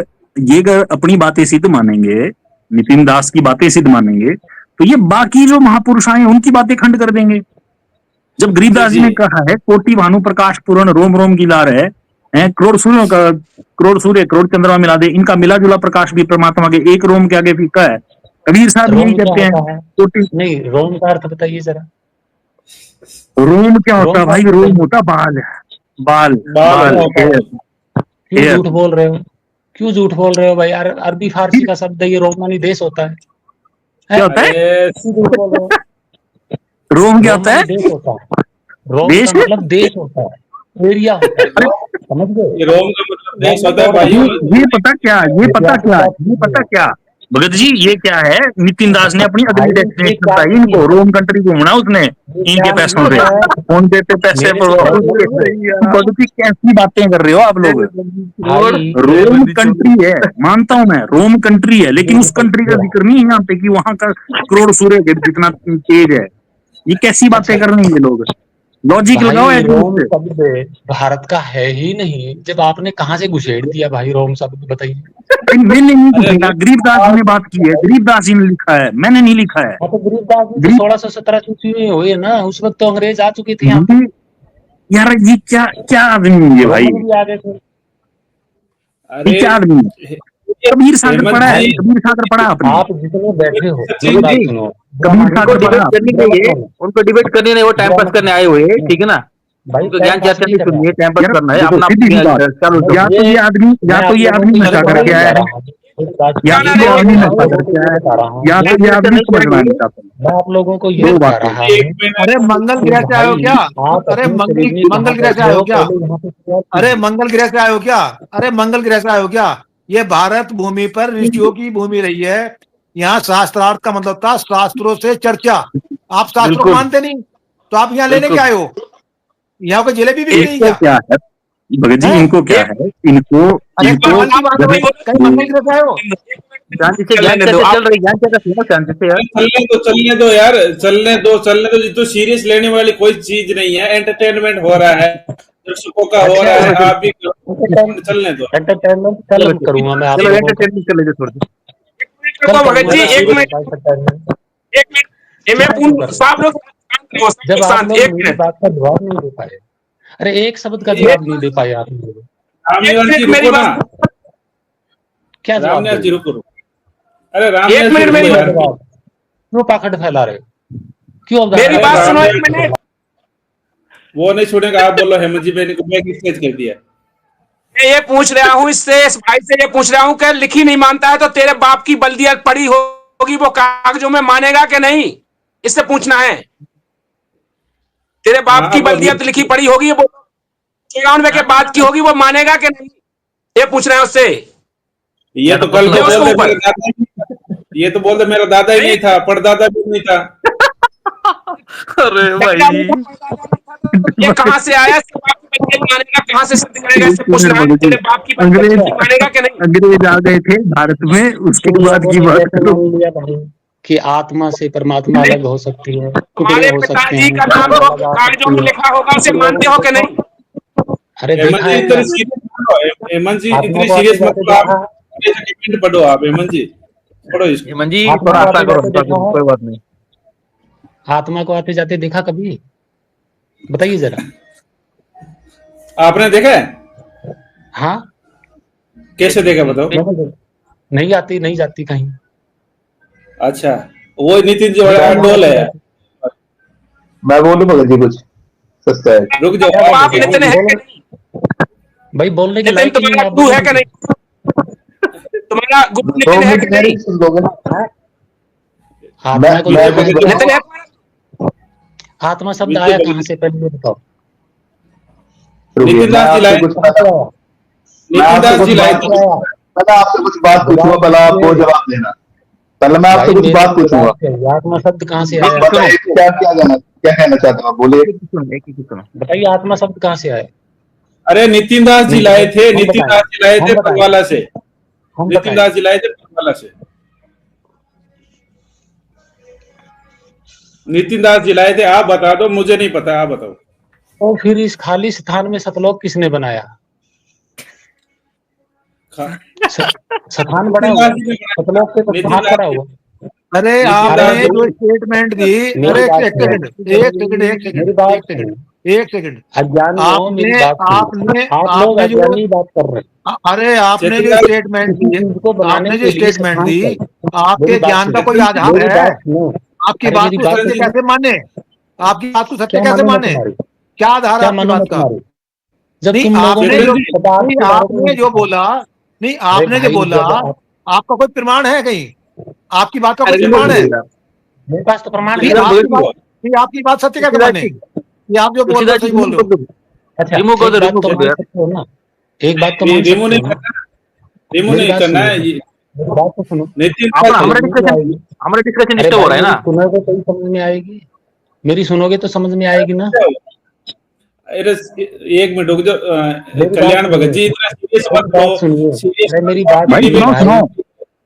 अपनी बातें सिद्ध मानेंगे, नितिन दास की बातें सिद्ध मानेंगे, तो ये बाकी जो महापुरुष आए उनकी बातें खंड कर देंगे। जब गरीबदास जी ने कहा है, कोटि भानु प्रकाश पूर्ण रोम रोम की लार है, करोड़ सूर्य करोड़ चंद्रमा मिला दे, इनका मिला जुला प्रकाश भी परमात्मा के एक रोम के आगे फीका है। कबीर साहब यही रोम क्या कहते हैं। होता है? कोटि नहीं, रोम का अर्थ बताइए जरा। रोम क्या होता है रोम का भाई? अर्थ रोम बताइए। होता बाल, बाल बाल बाल क्या होता है? क्यों हेयर। झूठ बोल रहे हो? क्यों झूठ बोल रहे हो भाई? यार, अरबी फारसी का शब्द है ये, रोमानी देश होता है। क्या होता है? अरे क्यों झूठ बोल रहे हो? रोम क्या होता है? रोमानी देश होता है। रोम देश का मतलब देश होता है, एरिया होता है, समझ गए? ये रोम का मतलब देश होता है भाई। ये पता क्या भगत जी, ये क्या है? नितिन दास ने अपनी अगली डेस्टिनेशन बताई इनको, रोम कंट्री घूमना उसने इनके पैसों से, कौन देते पैसे पर? भगत जी कैसी बातें कर रहे हो आप लोग? भाई रोम कंट्री है, मानता हूं मैं, रोम कंट्री है, लेकिन उस कंट्री का जिक्र नहीं है यहाँ पे कि वहां का करोड़ सूर्य जितना तेज है। ये कैसी बातें कर रहे हैं ये लोग? लॉजिक लगाओ भाई, ऐसे रोम शब्द भारत का है ही नहीं, जब आपने कहाँ से घुसेड़ दिया भाई रोम शब्द, बताइए। मैंने नहीं पूछा, गरीबदास जी ने बात की है, गरीबदास जी ने लिखा है, मैंने नहीं लिखा है। हाँ, तो गरीबदास जी तो 1617 चुकी में हुए ना, उस वक्त तो अंग्रेज आ चुके थे यहाँ पे। यार ये क्या क्या आदमी है ये भाई? रोमन भी आ गए थे। ये अरे क्या आदमी है? कबीर सागर पढ़ा है, कबीर सागर पढ़ा आपने? आप जितने बैठे हो, मेरी बात सुनो। कबीर सागर पढ़ा? उनको डिबेट करनी नहीं, वो टाइम पास करने आए हुए हैं, ठीक है ना? भाई उनको ज्ञान चर्चा नहीं सुननी है, टाइम पास करना है देखो, अपना। सीधी सी बात, या तो ये आदमी नशा करके आया है, या तो ये आदमी नशा करके आया है, या तो ये आदमी समझना नहीं चाहता। मैं आप लोगों को ये दो बता बातें। रहा हूँ। अरे मंगल ग्रह से आए हो क्या? अरे मंगल ग्रह से आए हो क्या? अरे मंगल ग्रह से आए हो क्या? अरे मंगल ग्रह से आए हो क्या? ये भारत भूमि पर ऋषियों की भूमि रही है। यहाँ शास्त्रार्थ का मतलब था शास्त्रों से चर्चा। आप शास्त्रों को मानते नहीं, तो आप यहाँ लेने क्या आए हो? यहाँ को जलेबी भी नहीं इनको क्या है भगत जी, इनको क्या है? इनको अरे कमाल की बात है भाई, कहीं मंगल ग्रह से आए हो? शांति से ज्ञान चर्चा चल रही, ज्ञान चर्चा सुनो शांति से यार। चलने दो यार, चलने दो। तो सीरियस लेने वाली कोई चीज नहीं है, एंटरटेनमेंट हो रहा है, दर्शकों का हो रहा है, आप भी चलने दो। एंटरटेनमेंट कल करूंगा मैं आप चलो लोगों को। एंटरटेनमेंट कर लीजिए थोड़ी। भगत जी एक मिनट, ये मैं पूर्ण साफ लोग जब आप लोग एक मेरी मिनट। बात का जवाब नहीं दे पाए, अरे एक शब्द का जवाब नहीं दे पाए आप लोग, रामनिवास जी मेरी रुको ना, बात, क्या जवाब रामनिवास जी दोगे? रुको रुको। अरे रामनिवास एक जी मिनट रुको मेरी यार। बात, क्यों पाखंड फैला रहे हो? क्यों मेरी अवधारणा बात फैला सुनो रहे एक हो? मिनट। वो नहीं छोड़ेगा, आप बोलो हेमंत जी मैंने स्केच कर दिया। मैं ये पूछ रहा हूँ इससे, इस भाई से ये पूछ रहा हूँ कि लिखी नहीं मानता है तो तेरे बाप की बल्दिया पड़ी होगी वो कागजों में मानेगा कि नहीं, इससे पूछना है। तेरे बाप हाँ की अब बल्दियत लिखी पड़ी होगी वो 94 के बाद की होगी, वो मानेगा कि नहीं, ये पूछ रहे हैं उससे। ये तो कल ले को उसको बोल दे ऊपर। मेरा दादा ही, ये तो बोल दे मेरा दादा ही नहीं था, परदादा भी नहीं था। अरे दादा भाई, नहीं था, परदादा नहीं था, तो ये कहाँ से आया? इसके बाप की बल्दियत मानेगा, कहाँ से सिद्ध करेगा? इससे पूछना है, तेरे बाप की बल्दियत अंग्रेज लिखी मानेगा कि नहीं? अंग्रेज आ गए थे भारत में, उसके तुम बाद लोगों की ने बात जैसे करो। मान लिया भाई कि आत्मा से परमात्मा अलग हो सकती है, टुकड़े तुम्हारे हो सकते पिताजी हैं, का नाम जान तो अलग आ कागजों सकती में है। लिखा होगा, उसे तुम लोगों मानते ने हो कि देखा? नहीं? अरे हेमंत देखा जी है इतनी क्या? सीरियस पढ़ो, हेमंत जी आत्मा इतनी को सीरियस आते मत जाते लो आप। देखा है? कमेंट पढ़ो आप, हेमंत जी पढ़ो इसको। हेमंत जी आत्मा थोड़ा को आशा आते करो, जाते देखा है? कोई बात नहीं। आत्मा को आते जाते देखा कभी? बताइए जरा। आपने देखा है? हाँ, कैसे देखा बताओ। मैंने देखा। नहीं आती, नहीं जाती कहीं। अच्छा, वो नितिन जो देखा बड़ा है डोल आते है। जाते? मैं बोलूं भगत जी कुछ सस्ता है? रुक क्या जाओ बाप बोलोगे आप। भाई? नितिन है कि बोलने नहीं? भाई, बोलने के नितिन लायक ही नहीं तुम्हारा आप, गुरु बोलो है कि मुझे। नहीं? तुम्हारा गुरु 2 नितिन है मिनट कि मेरी नहीं? सुन लोगे ना? आत्मा को मैं देखा कुछ है नितिन क्या? बताऊं? है तुम्हारा? आत्मा शब्द बिल्कुल आया कहाँ बिल्कुल। से, पहले ये बताओ। रुकिए, नितिन दास जी लाए थे, कहाँ से आया? मैं नितिन आपसे दास कुछ जी लाए बात थे। कहाँ से आया? पहले आपसे कुछ बात पूछूंगा, जवाब पहले आप वो दीजिए जवाब देना। पहले मैं आपसे भाई, कुछ मेरे बात को पूछूंगा। जवाब चाहिए। आत्मा शब्द कहाँ से आप आया? सुनो, बताइए क्या कहना चाहते हो आप, बोलिए। एक ही सुनो, एक ही सुनो। बताइए, आत्मा शब्द कहाँ से आया? अरे नितिन दास जी नहीं लाए बताइए, थे, हम नितिन बताएं, दास जी लाए थे हम बताएं, पगवाला से। हम नितिन बताएं। दास जी लाए थे पगवाला से। नितिन दास जी लाए थे, आप बता दो, मुझे नहीं पता, आप बताओ। तो फिर इस खाली स्थान में सतलोक किसने बनाया? स्थान बड़ा नितिन हुआ, दास जी ने बनाया। सतलोक से तो नितिन स्थान दास बड़ा जी, हुआ। अरे नितिन अरे दास आपने जी जो स्टेटमेंट दी, मेरी अरे बात एक सुनो, सेकंड, एक सेकंड, एक सेकंड, मेरी बात एक सेकंड, सुनो। एक सेकंड। अज्ञानी हो, मेरी आपने बात सुनो। आपने आप लोग आपने जो अज्ञानी बात कर रहे हैं। अरे आपने चेतन जो दास स्टेटमेंट किसी दी, चीज को बनाने आपने जो के लिए स्टेटमेंट स्थान दी, चाहिए। आपके मेरी बात ज्ञान का सुनो, कोई आधार मेरी है? बात सुनो। आपकी अरे बात मेरी को बात तो सत्य सुनो। कैसे माने? आपकी बात को सत्य क्या कैसे मानूं मैं माने? तुम्हारी? क्या आधार है क्या आपकी मानूं मैं बात का? तुम्हारी? जब नहीं तुम लोगों आपने को जो चेतन जी, पदार्थ नहीं के बारे में आपने नहीं जो पता। बोला, नहीं अरे आपने जो भाई, बोला, जब आप आपका कोई प्रमाण है कहीं? आपकी बात का कोई अरे रिमूव प्रमाण कर है? दो यार। मेरे पास तो प्रमाण नहीं है इधर ना। आपकी भगत बात, जी, नहीं आपकी बात सत्य कैसे तुलसीदास माने? जी, ये आप जो बोल रहे हो तुलसीदास जी सही बोल रिमूव रहे कर हो? दो, अच्छा, रिमूव कर एक दो, बात रिमूव तो कर दो मान यार। सकते हो ना, एक बात तो मान रिमूव सकते नहीं हो ना। करना, रिमूव मेरी नहीं बात करना सुनो, है ये। मेरी बात तो सुनो। नितिन आप दास समझ हमारा जी, नहीं डिस्कशन आएगी? हमारा डिस्कशन अरे डिस्टर्ब हो भाई, रहा है मेरी ना। सुनोगे तो ही समझ में आएगी। मेरी सुनोगे तो समझ में आएगी ना। अरे एक मिनट रुक जाओ। मेरी बात कल्याण भगत सुनिए, जी इतना सीरियस मेरी मत लो, बात सुनिए। सीरियस अरे मेरी मत बात लो, भाई दीदी सुनिए सुनाओ मेरी। भाई। सुनाओ,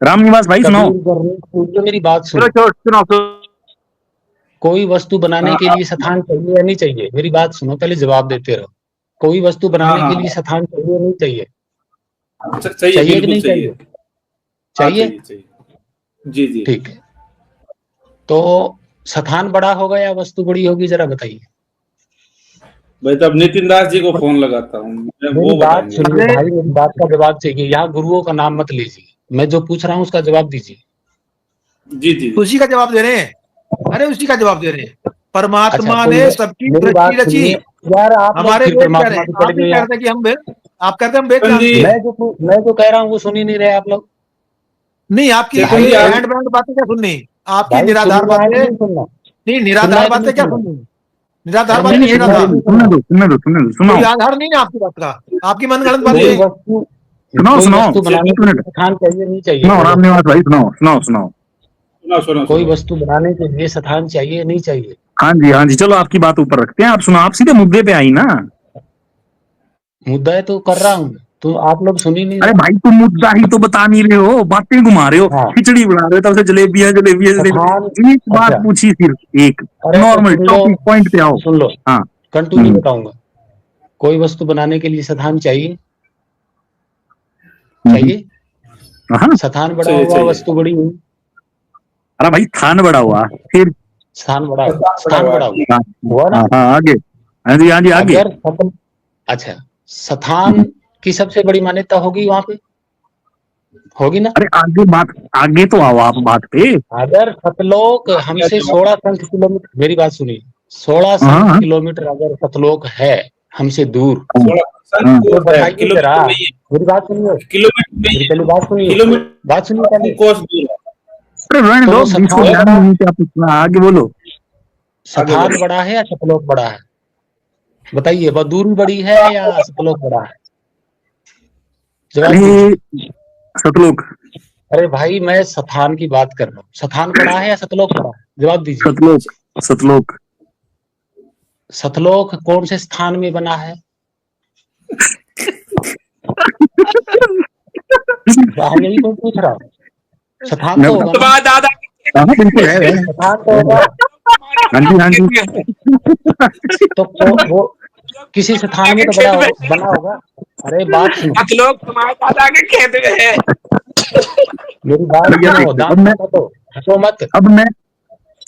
रामनिवास भाई सुनाओ। कबीर गुरमीत सुनिए मेरी बात चलो सुनिए। छोड़, सुनाओ कोई वस्तु बनाने हाँ के लिए स्थान चाहिए या नहीं चाहिए? मेरी बात सुनो, पहले जवाब देते रहो। कोई वस्तु हाँ बनाने के हाँ लिए स्थान चाहिए या नहीं चाहिए? चाहिए, चाहिए कि बिल्कुल नहीं चाहिए। चाहिए? हाँ चाहिए। चाहिए चाहिए। जी जी। ठीक है, तो स्थान बड़ा होगा या वस्तु बड़ी होगी, जरा बताइए। भाई तब नितिन दास जी को फोन लगाता हूँ, मेरी वो बात बताएंगे। सुनिए अरे भाई, मेरी बात का जवाब चाहिए। यहाँ गुरुओं का नाम मत लीजिए, मैं जो पूछ रहा हूँ उसका जवाब दीजिए। जी जी जी। उसी का जवाब दे रहे हैं, अरे उसी का जवाब दे रहे हैं। अच्छा, परमात्मा कोई ने सबकी मेरी सृष्टि बात रची। सुनिए। यार, आप लोग हमारे फिर वेद कह रहे परमात्मा हैं, पे चढ़ आप भी गए कह यार। रहे थे कि हम वेद, आप कहते हैं हम वेद चेतन जी, जानते हैं। मैं जो कह रहा हूँ वो सुन ही नहीं रहे आप लोग। नहीं आपकी चेतन भाई जी आप। कोई, हैंड बैंड बातें क्या सुननी, आपकी भाई निराधार सुनना है बातें, कि नहीं सुनना? नहीं सुनना निराधार है कि नहीं बातें क्या सुनना? सुननी, निराधार अरे बातें मेरी नहीं, किसने एक सुनना कहा? है मिनट, कि नहीं सुनने सुनना? दो सुनने दो सुनने दो, कोई सुनाओ आधार नहीं है आपकी बात का, आपकी मनगढ़ंत चेतन बातें जी, कोई हैं। वस्तु सुनाओ कोई सुनाओ वस्तु बनाने एक के मिनट, लिए स्थान चाहिए नहीं चाहिए, सुनाओ बोलो। रामनिवास भाई, सुनाओ सुनाओ सुनाओ। सुनो सुनो कोई सुनो। वस्तु बनाने के लिए स्थान चाहिए नहीं चाहिए? हाँ जी, चलो आपकी बात ऊपर रखते हैं, आप सुनाओ, आप सीधे मुद्दे पे आई ना। मुद्दा है तो कर रहा हूँ, तो आप लोग सुन ही नहीं अरे रहे। भाई तुम मुद्दा ही तो बता नहीं रहे हो, बातें घुमा रहे हो, हाँ, खिचड़ी बना रहे हो, तब से जलेबियां जलेबियां स्थान। जलेबियां। एक बात अच्छा, पूछी, सिर्फ एक अरे तो नॉर्मल सुन लो, टॉपिक पॉइंट पे आओ। सुन लो, हाँ। कंटिन्यू बताऊंगा। कोई वस्तु बनाने के लिए स्थान चाहिए, हम्म, चाहिए। हाँ। स्थान बड़ा चाहिए हुआ, चाहिए। वस्तु बड़ी हुई। अरे भाई थान बड़ा हुआ, फिर स्थान बड़ा हुआ, पता पड़ा स्थान हुआ बड़ा है। हुआ, हाँ हुआ ना? हाँ हाँ, आगे। हाँ जी आगे। अगर अच्छा, स्थान की सबसे बड़ी मान्यता होगी वहां पे, होगी ना? अरे आगे तो आओ आप बात पे। अगर सतलोक हमसे 16 संख्य किलोमीटर, मेरी बात सुनिए, 16 संख्य हाँ किलोमीटर अगर सतलोक है हमसे दूर, हाँ, तो बताइए जरा, किलोमीटर नहीं मेरी बात सुनिए, है, किलोमीटर मेरी नहीं पहले है, बात सुनिए, किलोमीटर बात सुनिए पहले। कोस दूर है। अरे रहने तो दो, वो इसको सथान ध्यान बड़ा, नहीं क्या पूछना, आगे बोलो। सथान बड़ा है या सतलोक बड़ा है? बताइए, बहुत दूरी बड़ी है या सतलोक बड़ा है? जवाब दीजिए। अरे सतलोक। अरे भाई, मैं सथान की बात कर रहा हूँ, सथान बड़ा है या सतलोक बड़ा है? जवाब दीजिए। सतलोक सतलोक। सतलोक कौन से स्थान में बना है? हाँ, यही तो पूछ रहा हूँ। सथान तो होगा ना? तुम्हारा दादा हाँ बिल्कुल है। सथान तो होगा। हाँ जी हाँ जी। तो वो किसी स्थान में तो बड़ा बना होगा। अरे बात सुनो, लोग तुम्हारे दादा के खेत में है। मेरी बात भैया सुनो, देखो, दांत मत दो, हंसो मत। अब मैं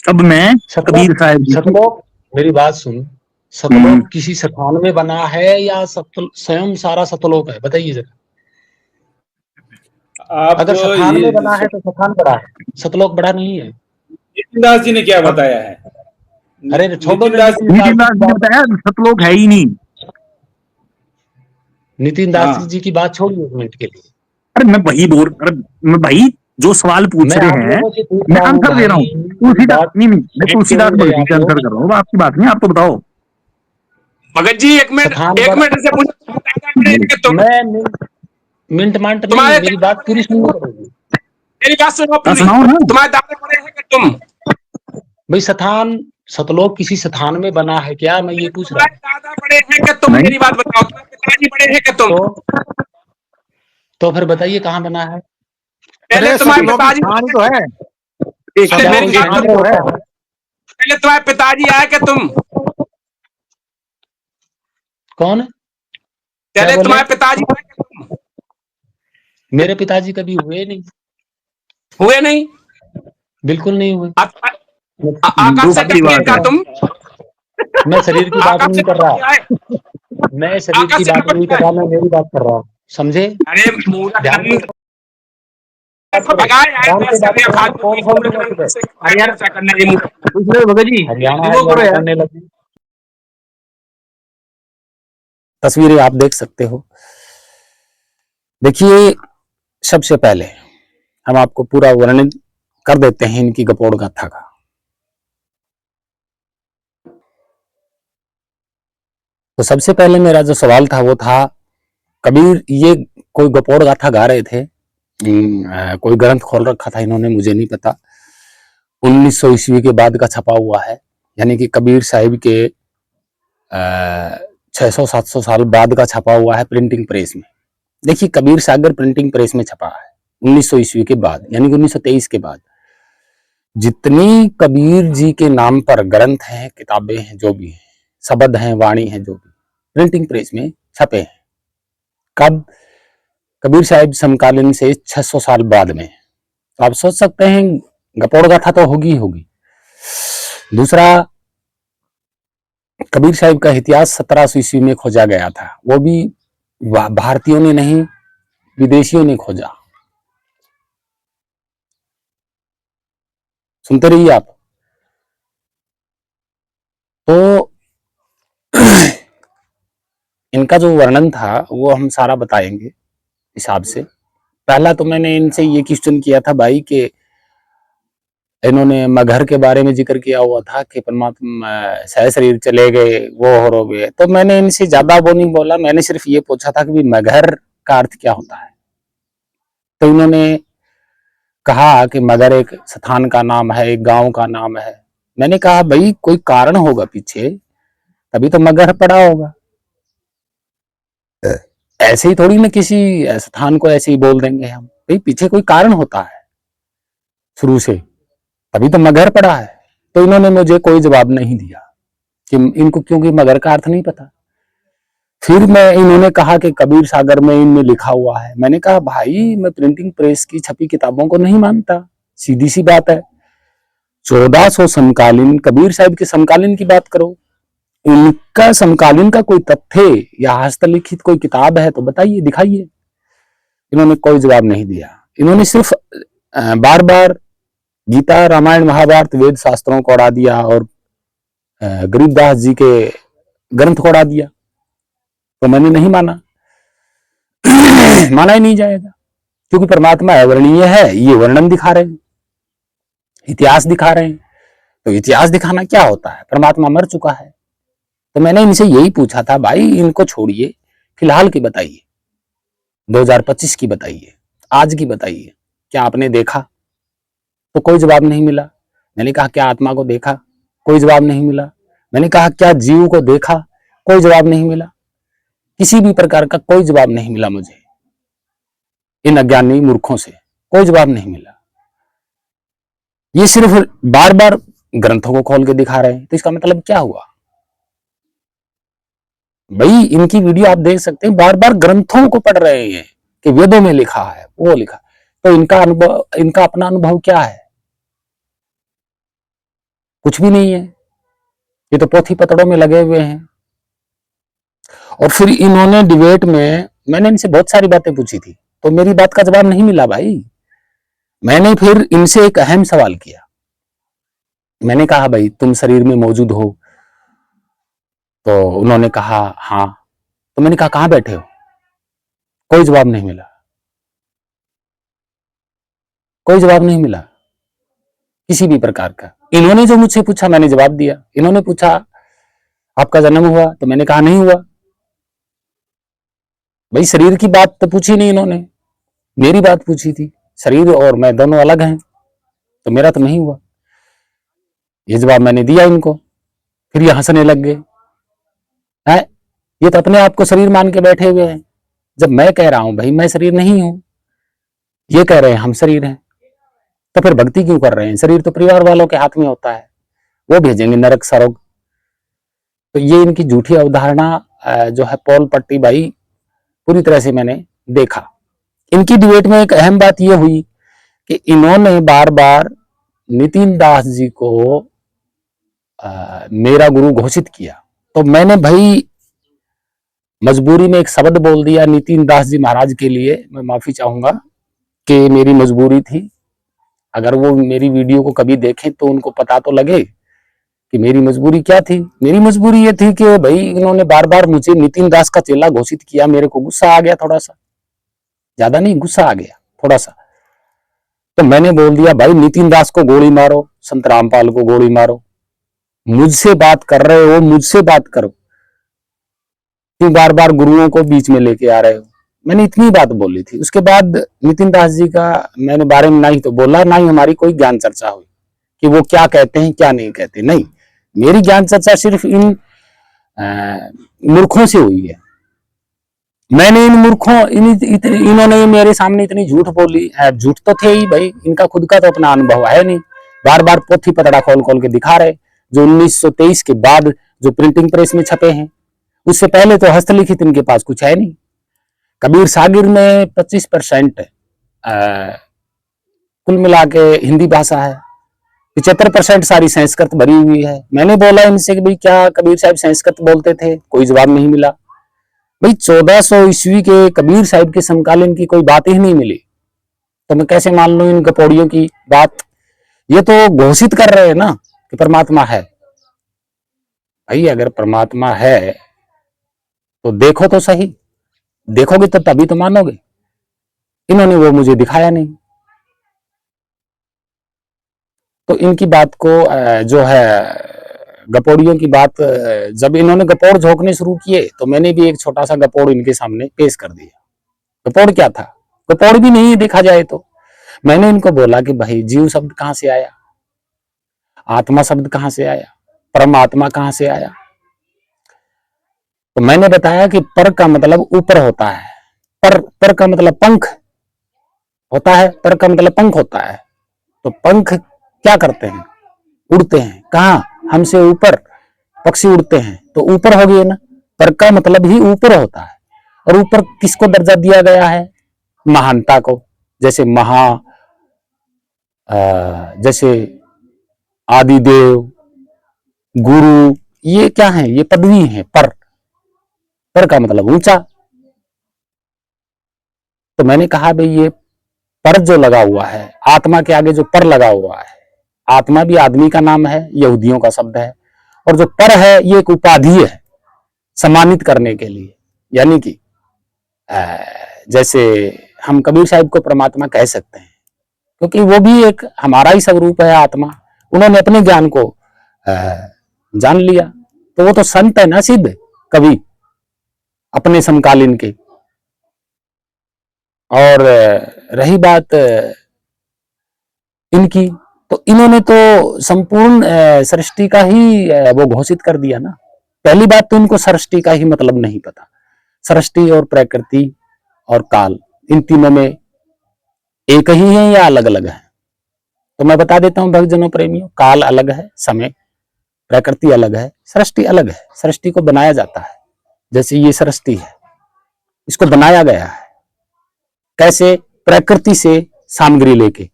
कबीर सतलोक, साहब जी की। सतलोक, मेरी बात सुन, सतलोक किसी स्थान में बना है या स्वयं सारा सतलोक है? बताइए जरा। आप अगर सथान में बना है तो सथान बड़ा है, सतलोक बड़ा नहीं है। नितिन दास जी ने क्या बताया है? अरे छोड़ो नितिन ना, दास नितिन दास जी ने बताया सतलोक है ही नहीं। नितिन दास हाँ। जी की बात छोड़िए एक मिनट के लिए। अरे मैं भाई जो सवाल पूछ मैं आप रहे हैं लोगों से पूछ मैं रहा हूँ आंसर दे रहा हूँ। भाई, तुलसीदास बात नहीं मैं तुलसीदास क्यों भगत ले जी आते का हो? आंसर कर रहा हूँ, आपकी बात नहीं, आप तो बताओ। भगत जी एक मिनट, सथान एक बड़ा, मिनट से पूछो, तुम्हारे दादा बड़े हैं कि तुम? मैं मिंट मंट नहीं, तुम्हारे मेरी दादा बात बड़े पूरी हैं कि सुननी तुम? पड़ेगी। मेरी बात सुनो हाँ पूरी। सुनाओ ना। तुम्हारे दादा बड़े हैं कि तुम? भाई सथान, सतलोक किसी स्थान में बना है क्या, मैं ये पूछ रहा तुम्हारे हूँ। दादा बड़े हैं कि तुम? नहीं मेरी बात बताओ, तुम्हारे पिताजी बड़े हैं कि तुम? तो फिर बताइए कहाँ बना है? पहले अरे तुम्हारे सतलोक पिताजी स्थान ही आए तो कि है, एक पहले सतलोक मेरी क्या बात स्थान तो ही तो है। पहले तुम्हारे पिताजी आए कि तुम? कौन? क्या पहले बोले? तुम्हारे पिताजी आए कि तुम? मेरे पिताजी कभी हुए नहीं, हुए नहीं? बिल्कुल नहीं हुए। आकाश से दुख की टपके बात क्या है। तुम? मैं शरीर की बात आकाश नहीं से कर टपक रहा, के आए? मैं शरीर आकाश की से बात टपक नहीं के कर आए? रहा, मैं मेरी बात कर रहा हूँ, समझे? अरे मूर्ख ध्यान नंद, से भगाए आए ध्यान से बहस बात करने, करो, फालतू कौन की खोल मूर्ख दूंगा नंद तुझे। से चर्चा करने, ये मूर्ख। भगत जी हरियाणा वो करो हरियाणा यार। करने लगी। तस्वीरें आप देख सकते हो। देखिए, सबसे पहले हम आपको पूरा वर्णन कर देते हैं इनकी गपोड़ गाथा का। तो सबसे पहले मेरा जो सवाल था वो था, कबीर ये कोई गपोड़ गाथा गा रहे थे, कोई ग्रंथ खोल रखा था इन्होंने, मुझे नहीं पता। 1900 ईस्वी के बाद का छपा हुआ है, यानी कि कबीर साहिब के 600-700 साल बाद का छपा हुआ है प्रिंटिंग प्रेस में। देखिए, कबीर सागर प्रिंटिंग प्रेस में छपा है 1900 ईस्वी के बाद, यानी कि 1923 के बाद। जितनी कबीर जी के नाम पर ग्रंथ हैं, किताबें हैं, जो भी हैं, शब्द हैं, वाणी है, जो भी प्रिंटिंग प्रेस में छपे हैं, कब? कबीर साहिब समकालीन से 600 साल बाद में। तो आप सोच सकते हैं गपोड़ गाथा तो होगी ही होगी। दूसरा, कबीर साहिब का इतिहास 1700 ईस्वी में खोजा गया था, वो भी भारतीयों ने नहीं, विदेशियों ने खोजा। सुनते रहिए आप। तो इनका जो वर्णन था वो हम सारा बताएंगे हिसाब से। पहला तो मैंने इनसे ये क्वेश्चन किया था भाई कि इन्होंने मगहर के बारे में जिक्र किया हुआ था कि परमात्मा सह शरीर चले गए, वो हो गए। तो मैंने इनसे ज्यादा वो नहीं बोला, मैंने सिर्फ ये पूछा था कि मगहर का अर्थ क्या होता है। तो इन्होंने कहा कि मगर एक स्थान का नाम है, एक गांव का नाम है। मैंने कहा भाई कोई कारण होगा पीछे, तभी तो मगहर पड़ा होगा, ऐसे ही थोड़ी ना किसी स्थान को ऐसे ही बोल देंगे हम। भाई पीछे कोई कारण होता है शुरू से, तभी तो मगहर पड़ा है। तो इन्होंने मुझे कोई जवाब नहीं दिया कि इनको, क्योंकि मगर का अर्थ नहीं पता। फिर मैं इन्होंने कहा कि कबीर सागर में इनमें लिखा हुआ है। मैंने कहा भाई मैं प्रिंटिंग प्रेस की छपी किताबों को नहीं मानता, सीधी सी बात है। 1400 समकालीन, कबीर साहिब के समकालीन की बात करो, उनका समकालीन का कोई तथ्य या हस्तलिखित कोई किताब है तो बताइए, दिखाइए। इन्होंने कोई जवाब नहीं दिया। इन्होंने सिर्फ बार बार गीता, रामायण, महाभारत, वेद शास्त्रों को उड़ा दिया और गरीबदास जी के ग्रंथ को उड़ा दिया। तो मैंने नहीं माना माना ही नहीं जाएगा, क्योंकि परमात्मा अवर्णनीय है, ये वर्णन दिखा रहे हैं, इतिहास दिखा रहे हैं। तो इतिहास दिखाना क्या होता है? परमात्मा मर चुका है। तो मैंने इनसे यही पूछा था, भाई इनको छोड़िए, फिलहाल की बताइए, 2025 की बताइए, आज की बताइए, क्या आपने देखा? तो कोई जवाब नहीं मिला। मैंने कहा क्या आत्मा को देखा? कोई जवाब नहीं मिला। मैंने कहा क्या जीव को देखा? कोई जवाब नहीं मिला। किसी भी प्रकार का कोई जवाब नहीं मिला मुझे इन अज्ञानी मूर्खों से, कोई जवाब नहीं मिला। ये सिर्फ बार बार ग्रंथों को खोल के दिखा रहे हैं। तो इसका मतलब क्या हुआ? भाई इनकी वीडियो आप देख सकते हैं, बार बार ग्रंथों को पढ़ रहे हैं कि वेदों में लिखा है, वो लिखा। तो इनका अनुभव, इनका अपना अनुभव क्या है? कुछ भी नहीं है। ये तो पोथी पतड़ों में लगे हुए हैं। और फिर इन्होंने डिबेट में, मैंने इनसे बहुत सारी बातें पूछी थी, तो मेरी बात का जवाब नहीं मिला भाई। मैंने फिर इनसे एक अहम सवाल किया। मैंने कहा भाई तुम शरीर में मौजूद हो? तो उन्होंने कहा हाँ। तो मैंने कहा कहां बैठे हो? कोई जवाब नहीं मिला। कोई जवाब नहीं मिला किसी भी प्रकार का। इन्होंने जो मुझसे पूछा मैंने जवाब दिया। इन्होंने पूछा आपका जन्म हुआ? तो मैंने कहा नहीं हुआ। भाई शरीर की बात तो पूछी नहीं इन्होंने, मेरी बात पूछी थी। शरीर और मैं दोनों अलग हैं, तो मेरा तो नहीं हुआ। ये जवाब मैंने दिया इनको। फिर ये हंसने लग गए। हैं, ये तो अपने आप को शरीर मान के बैठे हुए हैं, जब मैं कह रहा हूं भाई मैं शरीर नहीं हूं। ये कह रहे हैं हम शरीर हैं। तो फिर भक्ति क्यों कर रहे हैं? शरीर तो परिवार वालों के हाथ में होता है, वो भेजेंगे नरक सरोग। तो ये इनकी झूठी अवधारणा जो है पोल पट्टी भाई पूरी तरह से मैंने देखा। इनकी डिबेट में एक अहम बात यह हुई कि इन्होंने बार बार नितिन दास जी को मेरा गुरु घोषित किया। तो मैंने भाई मजबूरी में एक शब्द बोल दिया नितिन दास जी महाराज के लिए। मैं माफी चाहूंगा कि मेरी मजबूरी थी। अगर वो मेरी वीडियो को कभी देखें तो उनको पता तो लगे कि मेरी मजबूरी क्या थी। मेरी मजबूरी ये थी कि भाई इन्होंने बार बार मुझे नितिन दास का चेला घोषित किया। मेरे को गुस्सा आ गया, थोड़ा सा, ज्यादा नहीं, गुस्सा आ गया थोड़ा सा। तो मैंने बोल दिया भाई नितिन दास को गोली मारो, संत रामपाल को गोली मारो, मुझसे बात कर रहे हो, मुझसे बात करो, क्यों बार बार गुरुओं को बीच में लेके आ रहे हो। मैंने इतनी बात बोली थी। उसके बाद नितिन दास जी का मैंने बारे में ना ही तो बोला, ना ही हमारी कोई ज्ञान चर्चा हुई कि वो क्या कहते हैं क्या नहीं कहते। नहीं, मेरी ज्ञान चर्चा सिर्फ इन मूर्खों से हुई है। मैंने इन मूर्खों इन्होंने मेरे सामने इतनी झूठ बोली। झूठ तो थे ही भाई, इनका खुद का तो अपना अनुभव है नहीं। बार बार पोथी पतड़ा खोल खोल के दिखा रहे, जो 1923 के बाद जो प्रिंटिंग प्रेस में छपे हैं। उससे पहले तो हस्तलिखित इनके पास कुछ है नहीं। कबीर सागिर में 25% कुल मिला के हिंदी भाषा है, 75% सारी संस्कृत भरी हुई है। मैंने बोला इनसे कि भाई क्या कबीर साहब संस्कृत बोलते थे? कोई जवाब नहीं मिला। भाई 1400 ईस्वी के कबीर साहब के समकालीन की कोई बात ही नहीं मिली, तो मैं कैसे मान लूं इन गपोड़ियों की बात? ये तो घोषित कर रहे हैं ना कि परमात्मा है। भाई अगर परमात्मा है तो देखो तो सही, देखोगे तो तभी तो मानोगे। इन्होंने वो मुझे दिखाया नहीं। तो इनकी बात को जो है गपोड़ियों की बात, जब इन्होंने गपोड़ झोंकने शुरू किए तो मैंने भी एक छोटा सा गपोड़ इनके सामने पेश कर दिया। गपोड़ क्या था? गपोड़ भी नहीं देखा जाए तो। मैंने इनको बोला कि भाई जीव शब्द कहां से आया, आत्मा शब्द कहां से आया, परमात्मा कहां से आया? तो मैंने बताया कि पर का मतलब ऊपर होता है, पर का मतलब पंख होता है, पर का मतलब पंख होता है। तो पंख क्या करते हैं? उड़ते हैं। कहां? हमसे ऊपर पक्षी उड़ते हैं, तो ऊपर हो गए ना। पर का मतलब ही ऊपर होता है। और ऊपर किसको दर्जा दिया गया है? महानता को। जैसे जैसे आदिदेव, गुरु, ये क्या है, ये पदवी है। पर का मतलब ऊंचा। तो मैंने कहा भाई ये पर जो लगा हुआ है, आत्मा के आगे जो पर लगा हुआ है, आत्मा भी आदमी का नाम है, यहूदियों का शब्द है, और जो पर है ये एक उपाधि है सम्मानित करने के लिए। यानी कि जैसे हम कबीर साहिब को परमात्मा कह सकते हैं, क्योंकि वो भी एक हमारा ही स्वरूप है आत्मा। उन्होंने अपने ज्ञान को जान लिया, तो वो तो संत है ना सिद्ध कवि अपने समकालीन के। और रही बात इनकी, तो इन्होंने तो संपूर्ण सृष्टि का ही वो घोषित कर दिया ना। पहली बात तो इनको सृष्टि का ही मतलब नहीं पता। सृष्टि और प्रकृति और काल, इन तीनों में एक ही है या अलग अलग है? तो मैं बता देता हूं भक्तजनों प्रेमियों, काल अलग है, समय प्रकृति अलग है, सृष्टि अलग है। सृष्टि को बनाया जाता है, जैसे ये सृष्टि है, इसको बनाया गया है। कैसे? प्रकृति से सामग्री लेके।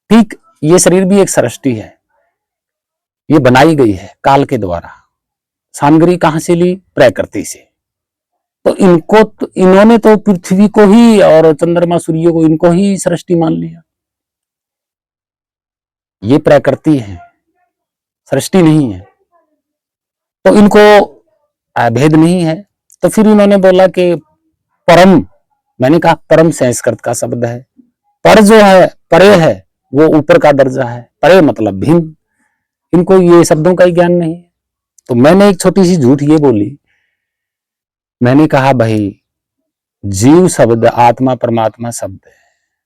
ठीक ये शरीर भी एक सृष्टि है, ये बनाई गई है काल के द्वारा। सामग्री कहां से ली? प्रकृति से। तो इनको तो, इन्होंने तो पृथ्वी को ही और चंद्रमा सूर्य को, इनको ही सृष्टि मान लिया। ये प्रकृति है, सृष्टि नहीं है। तो इनको भेद नहीं है। तो फिर इन्होंने बोला कि परम, मैंने कहा परम संस्कृत का शब्द है। पर जो है, परे है, वो ऊपर का दर्जा है। परे मतलब भिन्न। इनको ये शब्दों का ही ज्ञान नहीं है। तो मैंने एक छोटी सी झूठ ये बोली, मैंने कहा भाई जीव शब्द आत्मा परमात्मा शब्द है।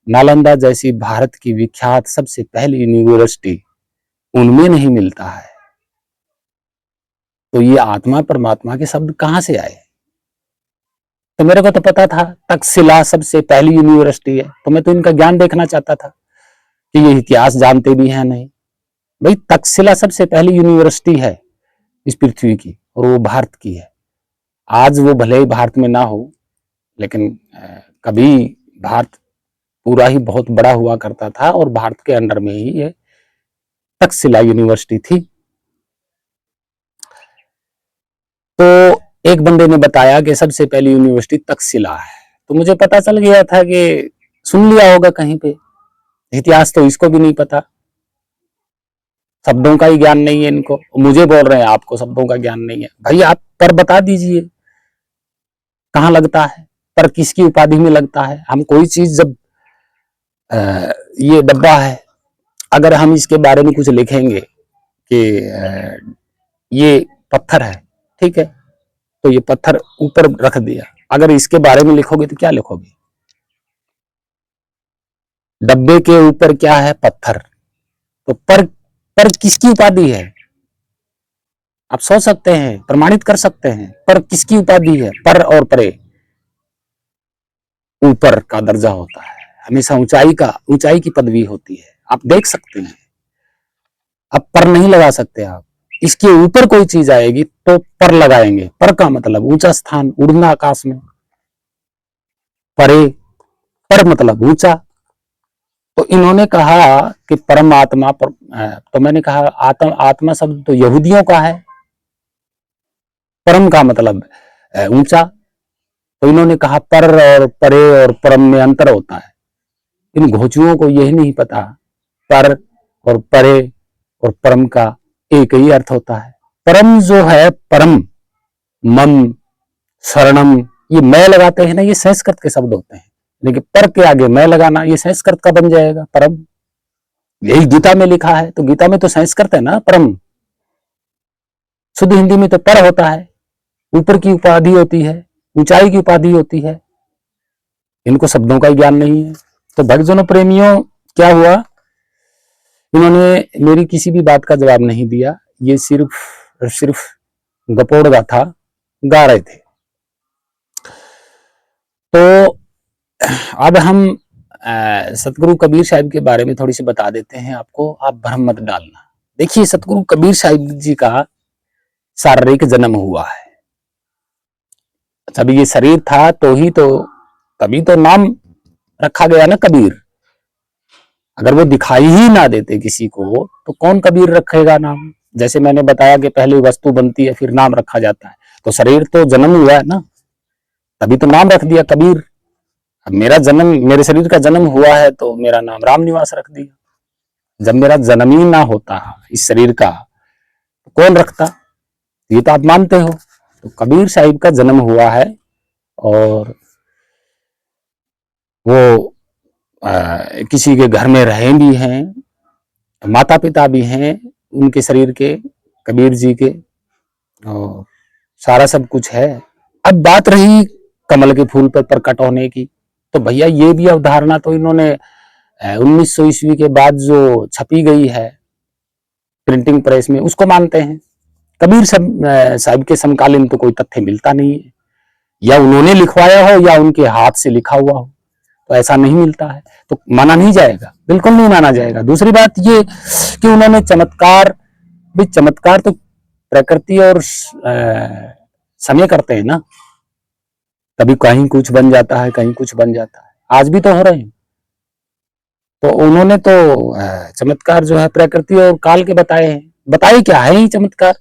नालंदा जैसी भारत की विख्यात सबसे पहली यूनिवर्सिटी, उनमें नहीं मिलता है। तो ये आत्मा परमात्मा के शब्द कहां से आए? तो मेरे को तो पता था तक्षशिला सबसे पहली यूनिवर्सिटी है, तो मैं तो इनका ज्ञान देखना चाहता था कि ये इतिहास जानते भी हैं नहीं। भाई तक्षशिला सबसे पहली यूनिवर्सिटी है इस पृथ्वी की, और वो भारत की है। आज वो भले ही भारत में ना हो, लेकिन कभी भारत पूरा ही बहुत बड़ा हुआ करता था, और भारत के अंडर में ही ये तक्षशिला यूनिवर्सिटी थी। तो एक बंदे ने बताया कि सबसे पहली यूनिवर्सिटी तक्षशिला है। तो मुझे पता चल गया था कि सुन लिया होगा कहीं पे, इतिहास तो इसको भी नहीं पता, शब्दों का ही ज्ञान नहीं है इनको। मुझे बोल रहे हैं आपको शब्दों का ज्ञान नहीं है। भाई आप पर बता दीजिए कहां लगता है, पर किसकी उपाधि में लगता है। हम कोई चीज जब ये डब्बा है, अगर हम इसके बारे में कुछ लिखेंगे कि ये पत्थर है, ठीक है, तो ये पत्थर ऊपर रख दिया। अगर इसके बारे में लिखोगे तो क्या लिखोगे? डब्बे के ऊपर क्या है? पत्थर। तो पर किसकी उपाधि है? आप सोच सकते हैं, प्रमाणित कर सकते हैं, पर किसकी उपाधि है? पर और परे, ऊपर का दर्जा होता है हमेशा, ऊंचाई की पदवी होती है। आप देख सकते हैं, अब पर नहीं लगा सकते आप। इसके ऊपर कोई चीज आएगी तो पर लगाएंगे। पर का मतलब ऊंचा स्थान, उड़ना आकाश में। परे, पर मतलब ऊंचा। तो इन्होंने कहा कि परमात्मा पर, तो मैंने कहा आत्मा शब्द तो यहूदियों का है, परम का मतलब ऊंचा। तो इन्होंने कहा पर और परे और परम में अंतर होता है। इन घोचुओं को यही नहीं पता, पर और परे और परम का एक ही अर्थ होता है। परम जो है, परम, मम, शरणम, ये मैं लगाते हैं ना, ये संस्कृत के शब्द होते हैं। लेकिन पर के आगे मैं लगाना, ये संस्कृत का बन जाएगा परम। यही गीता में लिखा है, तो गीता में तो संस्कृत है ना परम। शुद्ध हिंदी में तो पर होता है, ऊपर की उपाधि होती है, ऊंचाई की उपाधि होती है। इनको शब्दों का ज्ञान नहीं है। तो भक्तजनों प्रेमियों, क्या हुआ, इन्होंने मेरी किसी भी बात का जवाब नहीं दिया। ये सिर्फ गपोड़ गाथा गा रहे थे। तो अब हम सतगुरु कबीर साहिब के बारे में थोड़ी सी बता देते हैं आपको, आप भ्रम मत डालना। देखिए, सतगुरु कबीर साहिब जी का शारीरिक जन्म हुआ है। जब ये शरीर था तभी तो नाम रखा गया ना कबीर। अगर वो दिखाई ही ना देते किसी को, तो कौन कबीर रखेगा नाम? जैसे मैंने बताया कि पहले वस्तु बनती है फिर नाम रखा जाता है, तो शरीर तो जन्म हुआ है ना, तभी तो नाम रख दिया कबीर। अब मेरे शरीर का जन्म हुआ है तो मेरा नाम राम निवास रख दिया। जब मेरा जन्म ही ना होता इस शरीर का तो कौन रखता, ये तो आप मानते हो। तो कबीर साहिब का जन्म हुआ है और वो किसी के घर में रहे भी हैं, माता पिता भी हैं उनके शरीर के, कबीर जी के, और सारा सब कुछ है। अब बात रही कमल के फूल पर प्रकट होने की, तो भैया ये भी अवधारणा तो इन्होंने 1900 ईस्वी के बाद जो छपी गई है प्रिंटिंग प्रेस में, उसको मानते हैं। कबीर साहिब के समकालीन तो कोई तथ्य मिलता नहीं है, या उन्होंने लिखवाया हो या उनके हाथ से लिखा हुआ हो, तो ऐसा नहीं मिलता है, तो माना नहीं जाएगा, बिल्कुल नहीं माना जाएगा। दूसरी बात ये कि उन्होंने चमत्कार तो प्रकृति और समय करते हैं ना, कभी कहीं कुछ बन जाता है, कहीं कुछ बन जाता है, आज भी तो हो रहे हैं। तो उन्होंने तो चमत्कार जो है प्रकृति और काल के बताए हैं। बताए क्या है ही चमत्कार,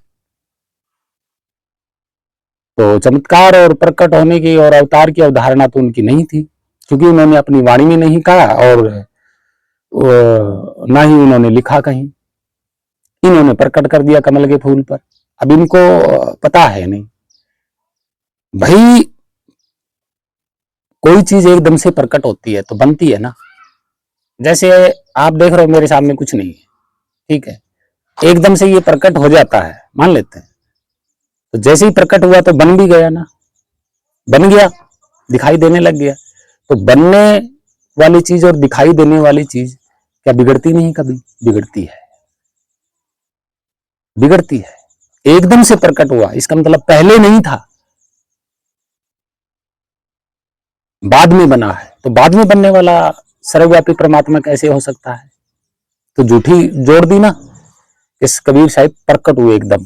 तो चमत्कार और प्रकट होने की और अवतार की अवधारणा तो उनकी नहीं थी, क्योंकि उन्होंने अपनी वाणी में नहीं कहा और ना ही उन्होंने लिखा कहीं। इन्होंने प्रकट कर दिया कमल के फूल पर। अब इनको पता है नहीं भाई, कोई चीज एकदम से प्रकट होती है तो बनती है ना। जैसे आप देख रहे हो मेरे सामने कुछ नहीं है, ठीक है, एकदम से ये प्रकट हो जाता है, मान लेते हैं, तो जैसे ही प्रकट हुआ तो बन भी गया ना, बन गया, दिखाई देने लग गया। तो बनने वाली चीज और दिखाई देने वाली चीज क्या बिगड़ती नहीं? कभी बिगड़ती है, बिगड़ती है। एकदम से प्रकट हुआ इसका मतलब पहले नहीं था, बाद में बना है। तो बाद में बनने वाला सर्वव्यापी परमात्मा कैसे हो सकता है? तो झूठी जोड़ दी ना, इस कबीर साहिब प्रकट हुए एकदम।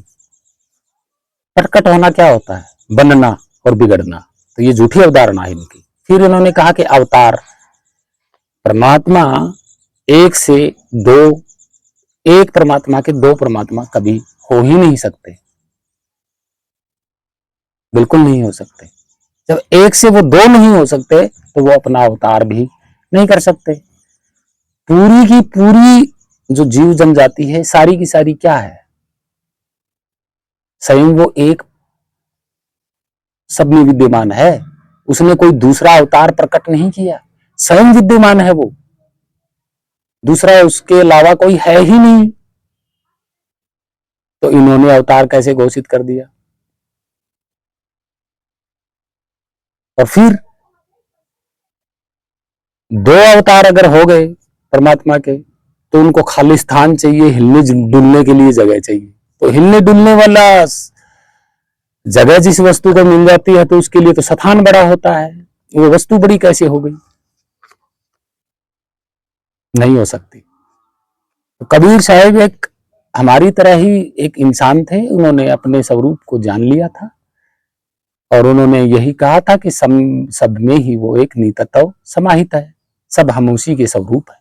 प्रकट होना क्या होता है? बनना और बिगड़ना। तो ये झूठी अवधारणा है इनकी। फिर इन्होंने कहा कि अवतार, परमात्मा एक से दो, एक परमात्मा के दो परमात्मा कभी हो ही नहीं सकते, बिल्कुल नहीं हो सकते। जब एक से वो दो नहीं हो सकते तो वो अपना अवतार भी नहीं कर सकते। पूरी की पूरी जो जीव जनजाति है, सारी की सारी क्या है? स्वयं वो एक सब में विद्यमान है, उसने कोई दूसरा अवतार प्रकट नहीं किया, स्वयं विद्यमान है वो, दूसरा उसके अलावा कोई है ही नहीं। तो इन्होंने अवतार कैसे घोषित कर दिया? और फिर दो अवतार अगर हो गए परमात्मा के, तो उनको खाली स्थान चाहिए, हिलने डुलने के लिए जगह चाहिए। तो हिलने डुलने वाला जगह जिस वस्तु को मिल जाती है तो उसके लिए तो स्थान बड़ा होता है, वो वस्तु बड़ी कैसे हो गई? नहीं हो सकती। तो कबीर साहब एक हमारी तरह ही एक इंसान थे, उन्होंने अपने स्वरूप को जान लिया था और उन्होंने यही कहा था कि सब में ही वो एक नितत्व समाहित है, सब हम उसी के स्वरूप है,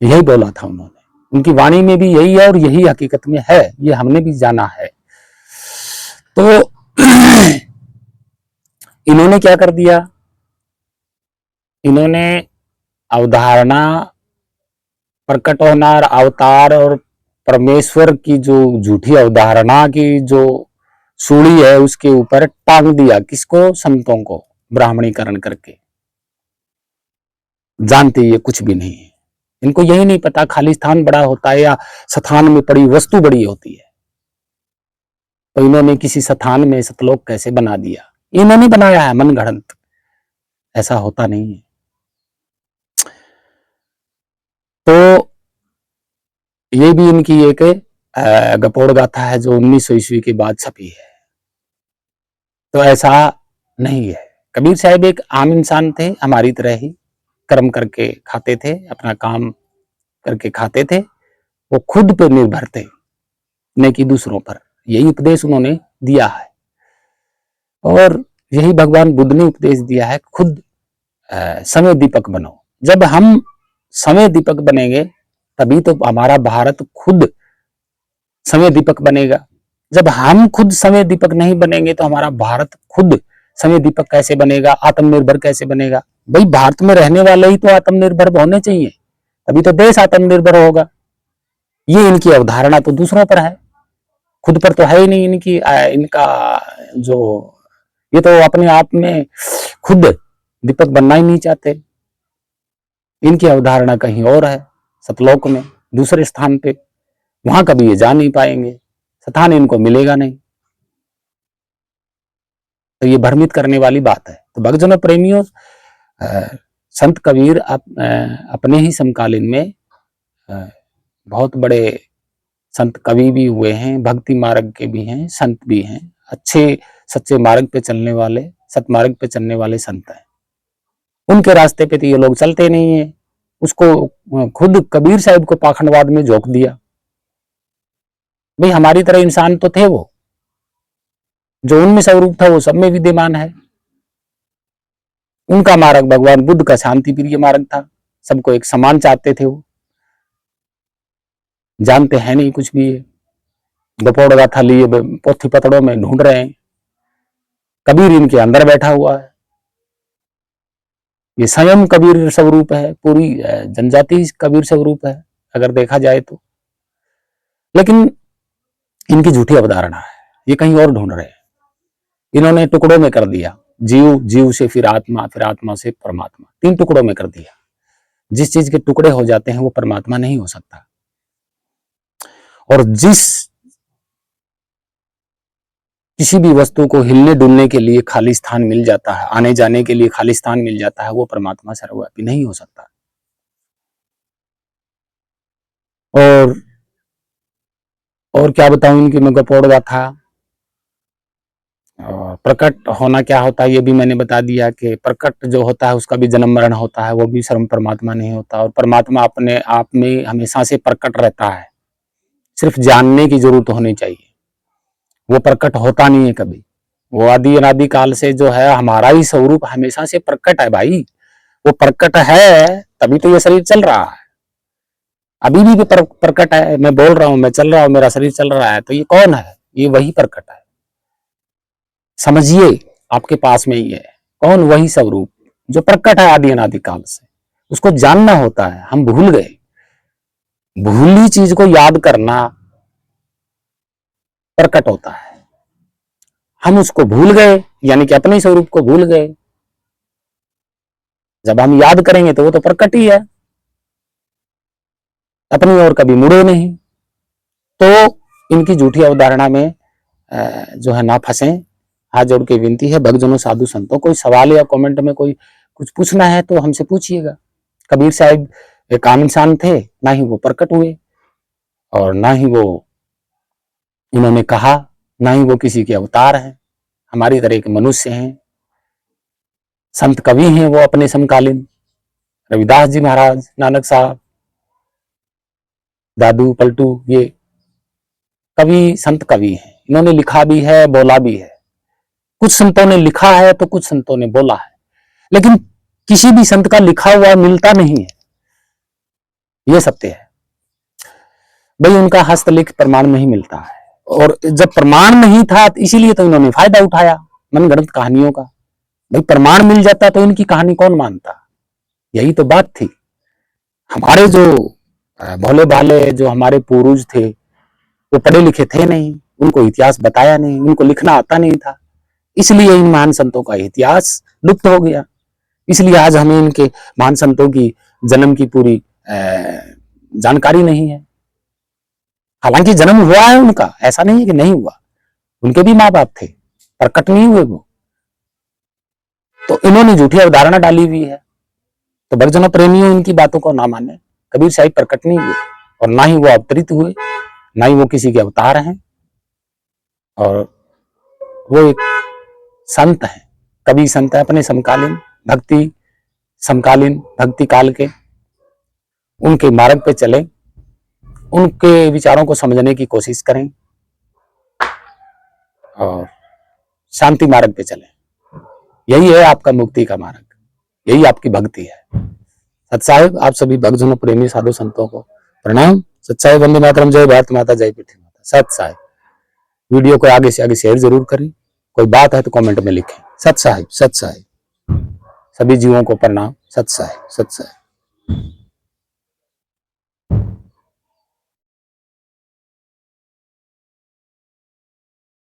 यही बोला था उन्होंने। उनकी वाणी में भी यही है और यही हकीकत में है, ये हमने भी जाना है। तो इन्होंने क्या कर दिया? इन्होंने अवधारणा, प्रकट होना, अवतार और परमेश्वर की जो झूठी अवधारणा की जो सूली है उसके ऊपर टांग दिया। किसको? संतों को, ब्राह्मणीकरण करके। जानते ये कुछ भी नहीं है, इनको यही नहीं पता खाली स्थान बड़ा होता है या स्थान में पड़ी वस्तु बड़ी होती है। तो इन्होंने किसी स्थान में सतलोक कैसे बना दिया? इन्होंने बनाया है मनगढ़ंत, ऐसा होता नहीं है। तो ये भी इनकी एक गपोड़ गाथा है जो 1900 ईस्वी के बाद छपी है। तो ऐसा नहीं है। कबीर साहब एक आम इंसान थे, हमारी तरह ही कर्म करके खाते थे, अपना काम करके खाते थे, वो खुद पे निर्भर थे, न कि दूसरों पर। यही उपदेश उन्होंने दिया है और यही भगवान बुद्ध ने उपदेश दिया है, खुद समय दीपक बनो। जब हम समय दीपक बनेंगे तभी तो हमारा भारत खुद समय दीपक बनेगा। जब हम खुद समय दीपक नहीं बनेंगे तो हमारा भारत खुद समय दीपक कैसे बनेगा, आत्मनिर्भर कैसे बनेगा? भाई भारत में रहने वाले ही तो आत्मनिर्भर होने चाहिए, तभी तो देश आत्मनिर्भर होगा। ये इनकी अवधारणा तो दूसरों पर है, खुद पर तो है ही नहीं इनकी। इनका जो ये तो अपने आप में खुद दीपक बनना ही नहीं चाहते। इनकी अवधारणा कहीं और है, सतलोक में, दूसरे स्थान पे। वहां कभी ये जा नहीं पाएंगे, स्थान इनको मिलेगा नहीं। तो ये भ्रमित करने वाली बात है। तो भक्तजनों प्रेमियों, संत कबीर अपने ही समकालीन में बहुत बड़े संत कवि भी हुए हैं, भक्ति मार्ग के भी हैं, संत भी हैं, अच्छे सच्चे मार्ग पे चलने वाले, सतमार्ग पे चलने वाले संत हैं। उनके रास्ते पे तो ये लोग चलते नहीं है। उसको खुद कबीर साहब को पाखंडवाद में झोंक दिया। भाई हमारी तरह इंसान तो थे वो, जो उनमें स्वरूप था वो सब में विद्यमान है। उनका मार्ग भगवान बुद्ध का शांति प्रिय मार्ग था, सबको एक समान चाहते थे। वो जानते हैं नहीं कुछ भी, गपोड़ गाथा लिए पोथी पतड़ों में ढूंढ रहे हैं। कबीर इनके अंदर बैठा हुआ है, ये स्वयं कबीर स्वरूप है, पूरी जनजाति कबीर स्वरूप है अगर देखा जाए तो। लेकिन इनकी झूठी अवधारणा है, ये कहीं और ढूंढ रहे हैं। इन्होंने टुकड़ों में कर दिया, जीव, जीव से फिर आत्मा, फिर आत्मा से परमात्मा, 3 टुकड़ों में कर दिया। जिस चीज के टुकड़े हो जाते हैं वो परमात्मा नहीं हो सकता। और जिस किसी भी वस्तु को हिलने डुलने के लिए खाली स्थान मिल जाता है, आने जाने के लिए खाली स्थान मिल जाता है, वो परमात्मा सर्वव्यापी नहीं हो सकता। और क्या बताऊं इनकी मैं गपोड़ गाथा। प्रकट होना क्या होता है ये भी मैंने बता दिया कि प्रकट जो होता है उसका भी जन्म मरण होता है, वो भी सर्व परमात्मा नहीं होता। और परमात्मा अपने आप में हमेशा से प्रकट रहता है, सिर्फ जानने की जरूरत होनी चाहिए। वो प्रकट होता नहीं है कभी। वो आदि अनादि काल से जो है हमारा ही स्वरूप हमेशा से प्रकट है भाई। वो प्रकट है तभी तो ये शरीर चल रहा है। अभी भी प्रकट है, मैं बोल रहा हूं, मैं चल रहा हूं, मेरा शरीर चल रहा है, तो ये कौन है? ये वही प्रकट है। समझिए आपके पास में ही है कौन? वही स्वरूप जो प्रकट है आदि अनादि काल से। उसको जानना होता है, हम भूल गए। भूली चीज को याद करना प्रकट होता है। हम उसको भूल गए, यानी कि अपने स्वरूप को भूल गए। जब हम याद करेंगे तो वो तो प्रकट ही है, अपनी ओर कभी मुड़े नहीं। तो इनकी झूठी अवधारणा में जो है ना फंसे। हाथ जोड़ के विनती है भक्तजनों, साधु संतों, कोई सवाल या कमेंट में कोई कुछ पूछना है तो हमसे पूछिएगा। कबीर साहब एक आम इंसान थे, ना ही वो प्रकट हुए और ना ही वो इन्होंने कहा, ना ही वो किसी के अवतार हैं। हमारी तरह के मनुष्य हैं, संत कवि हैं वो अपने समकालीन। रविदास जी महाराज, नानक साहब, दादू पलटू, ये कवि, संत कवि हैं। इन्होंने लिखा भी है, बोला भी है। कुछ संतों ने लिखा है तो कुछ संतों ने बोला है, लेकिन किसी भी संत का लिखा हुआ मिलता नहीं है, यह सत्य है भाई। उनका हस्तलिखित प्रमाण नहीं मिलता है। और जब प्रमाण नहीं था इसीलिए तो इन्होंने फायदा उठाया मनगढ़ंत कहानियों का। भाई प्रमाण मिल जाता तो इनकी कहानी कौन मानता? यही तो बात थी। हमारे जो भोले भाले जो हमारे पूर्वज थे वो पढ़े लिखे थे नहीं, उनको इतिहास बताया नहीं, उनको लिखना आता नहीं था, इसलिए इन महान संतों का इतिहास लुप्त हो गया। इसलिए आज हमें इनके महान संतों की जन्म की पूरी जानकारी नहीं है। हालांकि जन्म हुआ है उनका, ऐसा नहीं है कि नहीं हुआ। उनके भी माँ बाप थे, प्रकट नहीं हुए वो, तो इन्होंने झूठी अवधारणा डाली हुई है। तो भक्तजनों प्रेमियों, इनकी बातों को ना माने। कबीर साहिब प्रकट नहीं हुए और ना ही वो अवतरित हुए, ना ही वो किसी के अवतार हैं, और वो एक संत है, कवि संत है अपने समकालीन भक्ति काल के। उनके मार्ग पे चलें, उनके विचारों को समझने की कोशिश करें और शांति मार्ग पे चलें। यही है आपका मुक्ति का मार्ग, यही आपकी भक्ति है। सत्साहिब आप सभी भक्तजनों प्रेमी साधु संतों को प्रणाम। सच्चाई वंदे मातरम। जय भारत माता, जय पृथ्वी माता। सत साहिब। वीडियो को आगे से आगे शेयर जरूर करें। कोई बात है तो कमेंट में लिखें। सत साहिब, सत साहिब। सभी जीवों को प्रणाम। सत साहिब, सत साहिब।